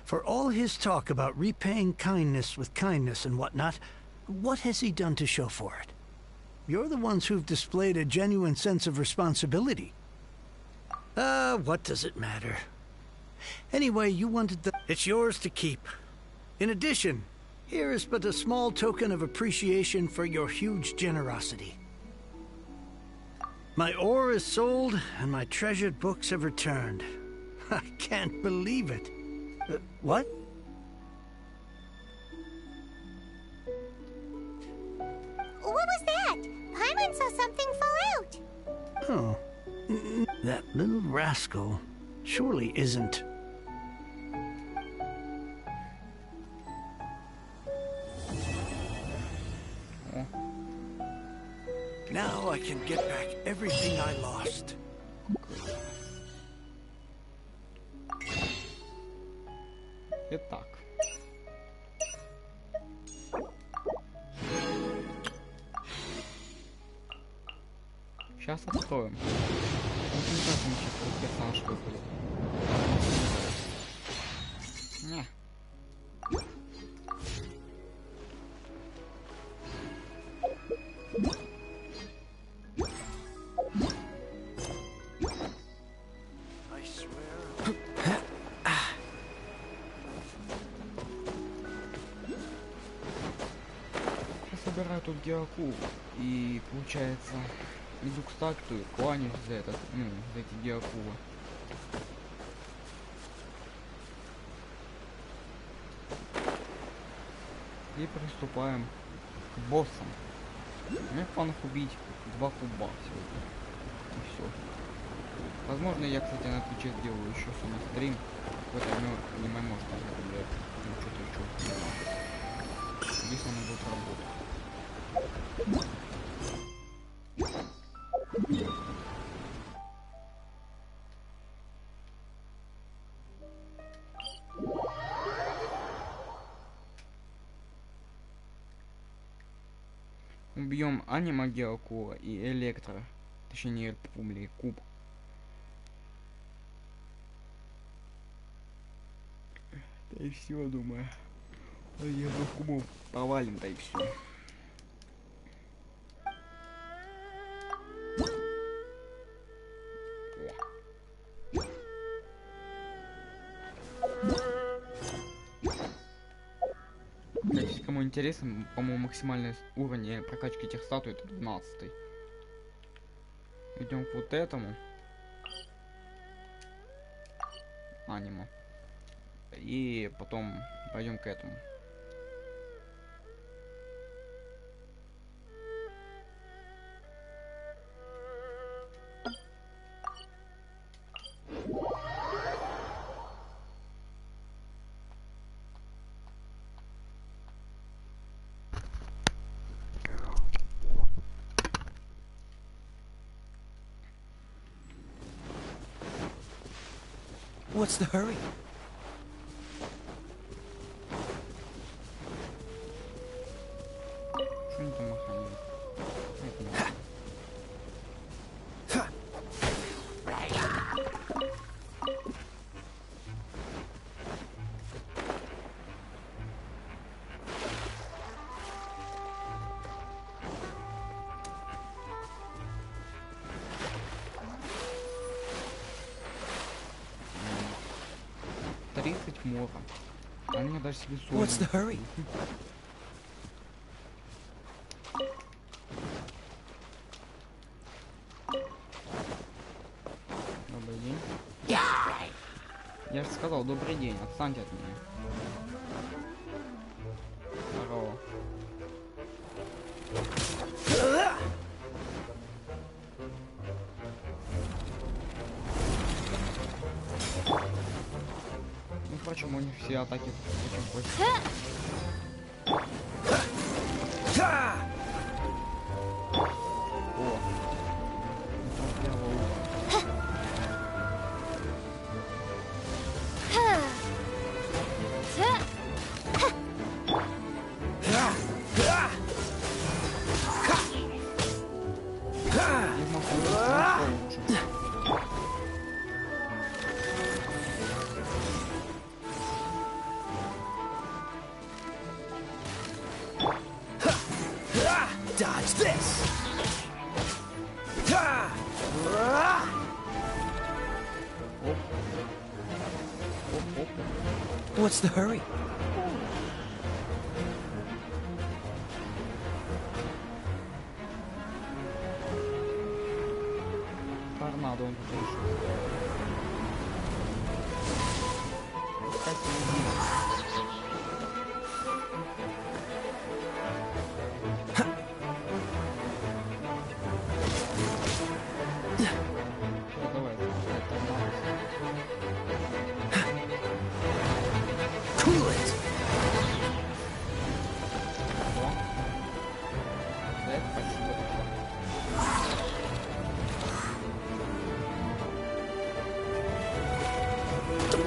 For all his talk about repaying kindness with kindness and whatnot, what has he done to show for it? You're the ones who've displayed a genuine sense of responsibility. What does it matter? Anyway, you wanted the... It's yours to keep. In addition, here is but a small token of appreciation for your huge generosity. My ore is sold, and my treasured books have returned. I can't believe it. What? What was that? Paimon saw something fall out. Oh. That little rascal surely isn't... Now I can get back everything I lost. Итак. Сейчас откроем. Не знаю, там сейчас персонаж выпадет. Не. Собираю тут геоку, и получается иду к стакту и кланяюсь за этот, за эти геокулы. И приступаем к боссам. У меня в планах убить 2 куба сегодня. И все. Возможно, я, кстати, на Твиче сделаю еще стрим. Какой-то аниме, может, или что-то еще. Если оно будет работать. Убьем анима геокула и электро, точнее пумли, куб. Да и все, думаю. Я 2 кубов повалим, да и все. Кстати, кому интересно, по-моему, максимальный уровень прокачки этих статуй это 12. Идем к вот этому аниму. И потом пойдем к этому. What's the hurry? Мора. Они даже себе соль. What's the hurry? Добрый день. Я же сказал, добрый день, отстаньте от меня. Здорово. Впрочем, у них все атаки очень плохие. О. Dodge this! What's the hurry? Торнадо он тут решил.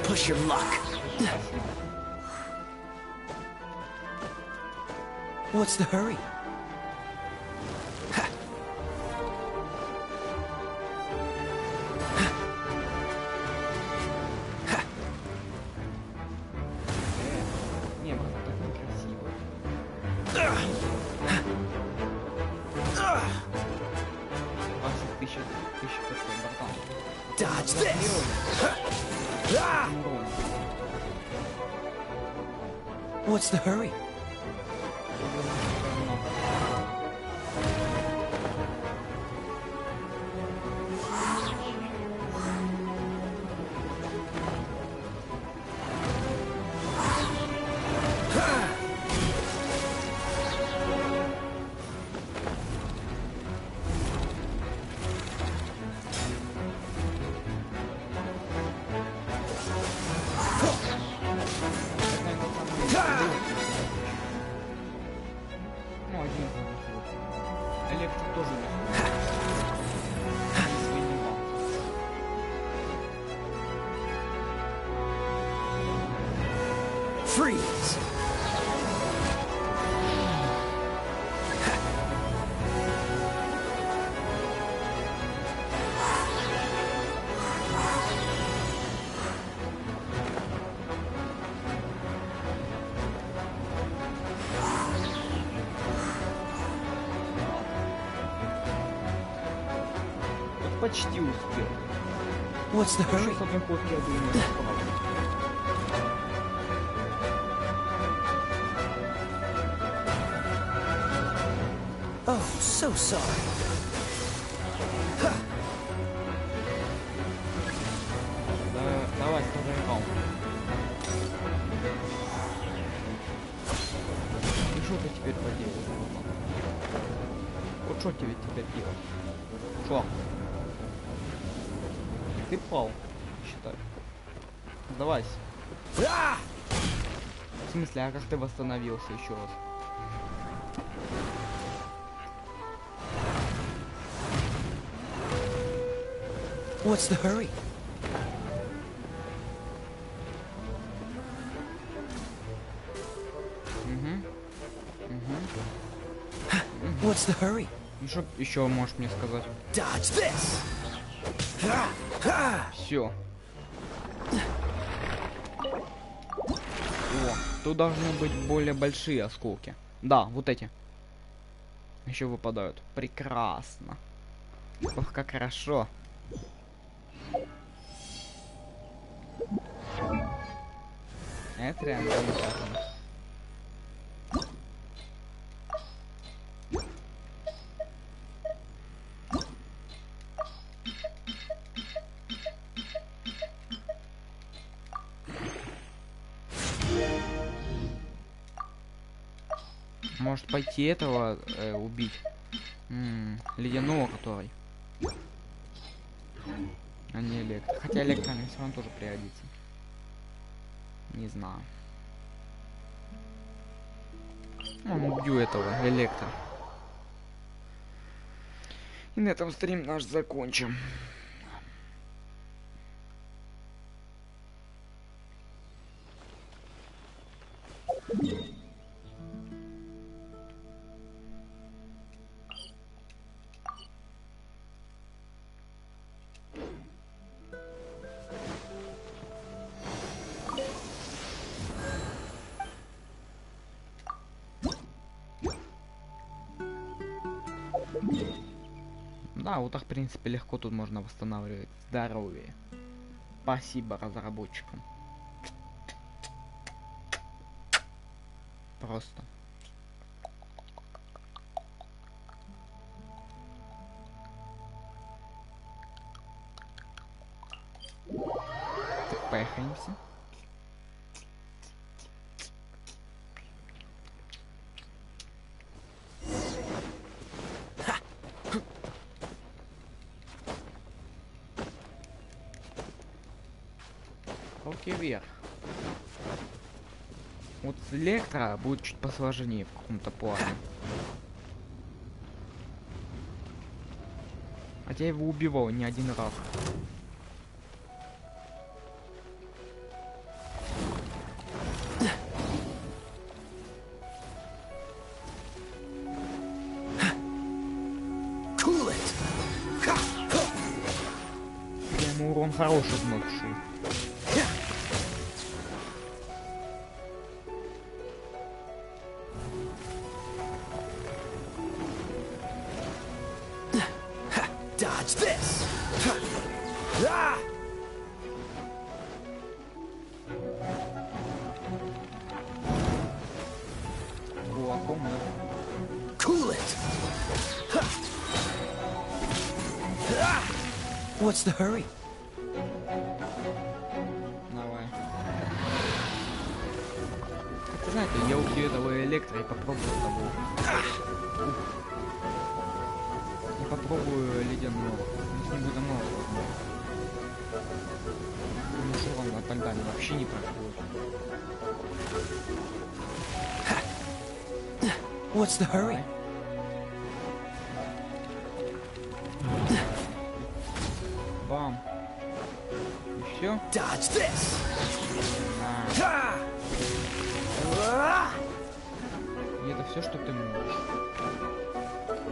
Push your luck. What's the hurry? Dodge this! What's the hurry? Freeze! Почти успел. What's the hurry? Oh, so sorry. Давай, второй. И что ты теперь поделаешь? Вот что тебе теперь делать? Что? Ты пал, считай. Сдавайся. В смысле, а как ты восстановился еще раз? What's the hurry? What's the hurry? Ну что еще можешь мне сказать? Dodge this! Все. О, тут должны быть более большие осколки. Да, вот эти. Еще выпадают. Прекрасно. Ох, как хорошо. Это реально замечательно. Может пойти этого убить? Ледяного, который. А не электро. Хотя электро мне все равно тоже пригодится. Не знаю. Ну, убью этого электро. И на этом стрим наш закончим. Да, вот так, в принципе, легко тут можно восстанавливать здоровье. Спасибо разработчикам. Просто. Так, поехаемся. Руки вверх. Вот с электро будет чуть посложнее в каком-то плане. Хотя я его убивал не один раз. Я ему урон хороший вношу. What's the hurry? Давай. Хотя, знаете, я убью этого электро и попробую с тобой. И попробую ледяного. Если не буду много. Ну что вам тогда вообще не проходит. What's the hurry? Бам. И все? Dodge this. И это все, что ты можешь.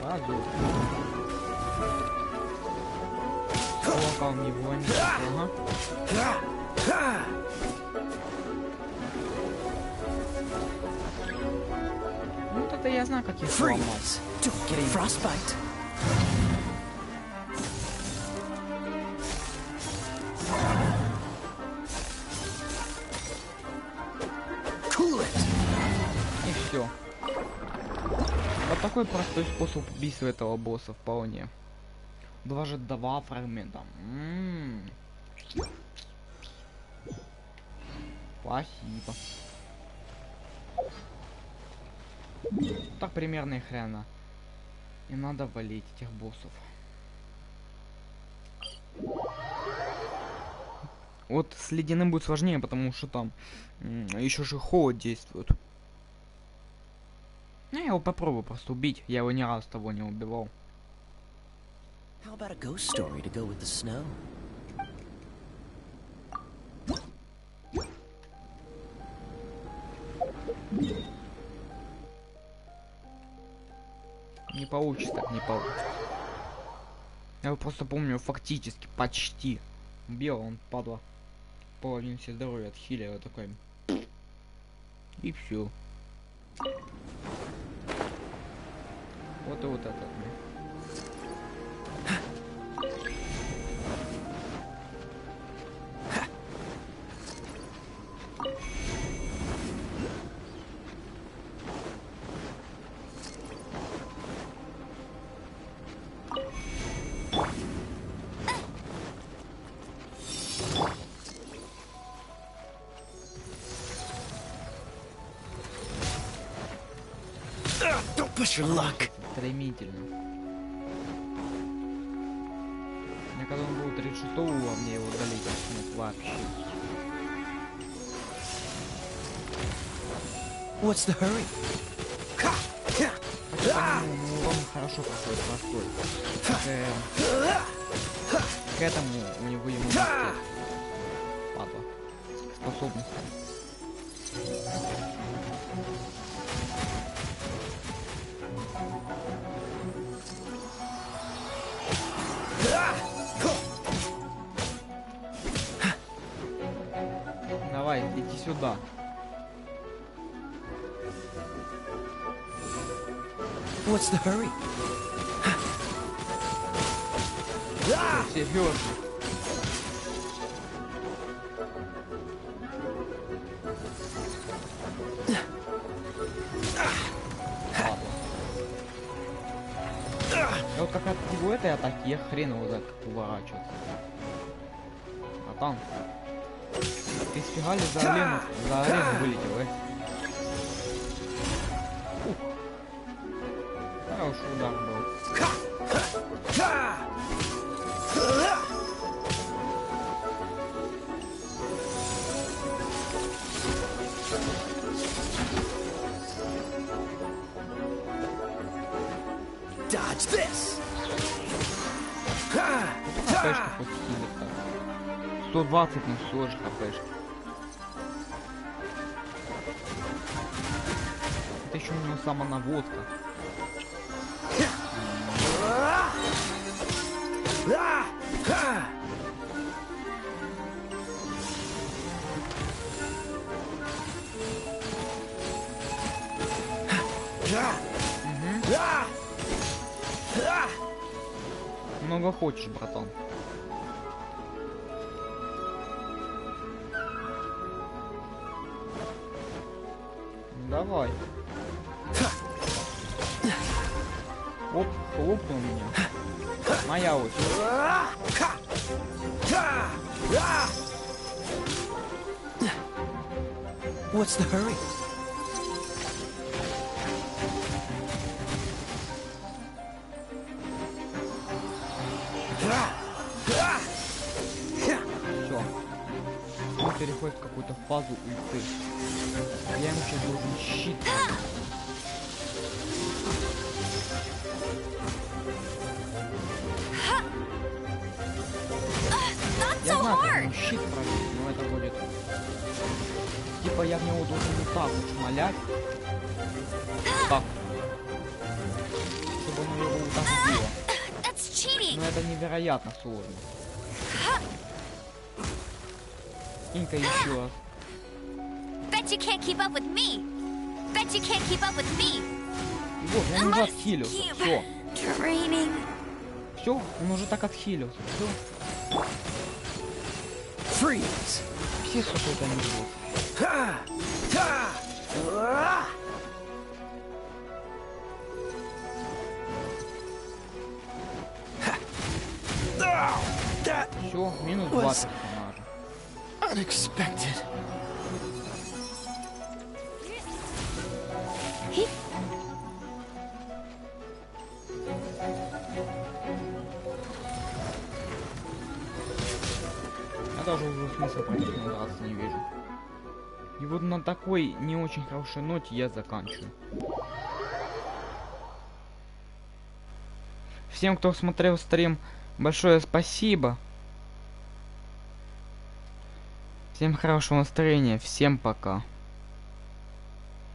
Разу. Кулаком не вонит. Ага. Ну вот это я знаю, как их сломать. Frostbite. И все. Вот такой простой способ убийства этого босса вполне. Даже 2 фрагмента. Спасибо. Так примерно и хрена. И надо валить этих боссов. Вот с ледяным будет сложнее, потому что там еще же холод действует. Ну, я его попробую просто убить. Я его ни разу того не убивал. How about a ghost story to go with the snow? Не получится, так не получится. Я его просто помню, фактически, почти. Убил, он падла. Половину себе здоровья отхилил, такой. И все. Вот и вот этот. Don't push your luck. Стремительно. Я когда он был 36 уровня, его удалить не смог вообще. What's the hurry? Он хорошо проходит простой. К этому у него ему падла. Способность. Давай, иди сюда. What's the hurry? Серьезно. И вот как от его этой атаки я хрен его так уворачиваться. А там ты сфигали за арену вылетел, Хороший удар был. Dodge this. ХПшка хоть хилит так. 120, ну все же ХПшка. Это еще у него самонаводка. Много хочешь, братан. Давай. Оп, хлопнул меня. Моя очередь. What's the hurry? Все. Он переходит в какую-то фазу ульты. Я ему сейчас должен щит. Я знаю, как ему щит пробить, но это будет... Типа я в него должен вот так вот шмалять. Так. Чтобы он его вот так убило. Но это невероятно сложно. Инка еще раз. Вот, он уже отхилился. Все. Все, он уже так отхилился. Все. Freeze. Все что-то не было. Все, минус 2 персонажа. Unexpected. Я даже уже смысла против него драться не вижу. И вот на такой не очень хорошей ноте я заканчиваю. Всем, кто смотрел стрим, большое спасибо. Всем хорошего настроения, всем пока.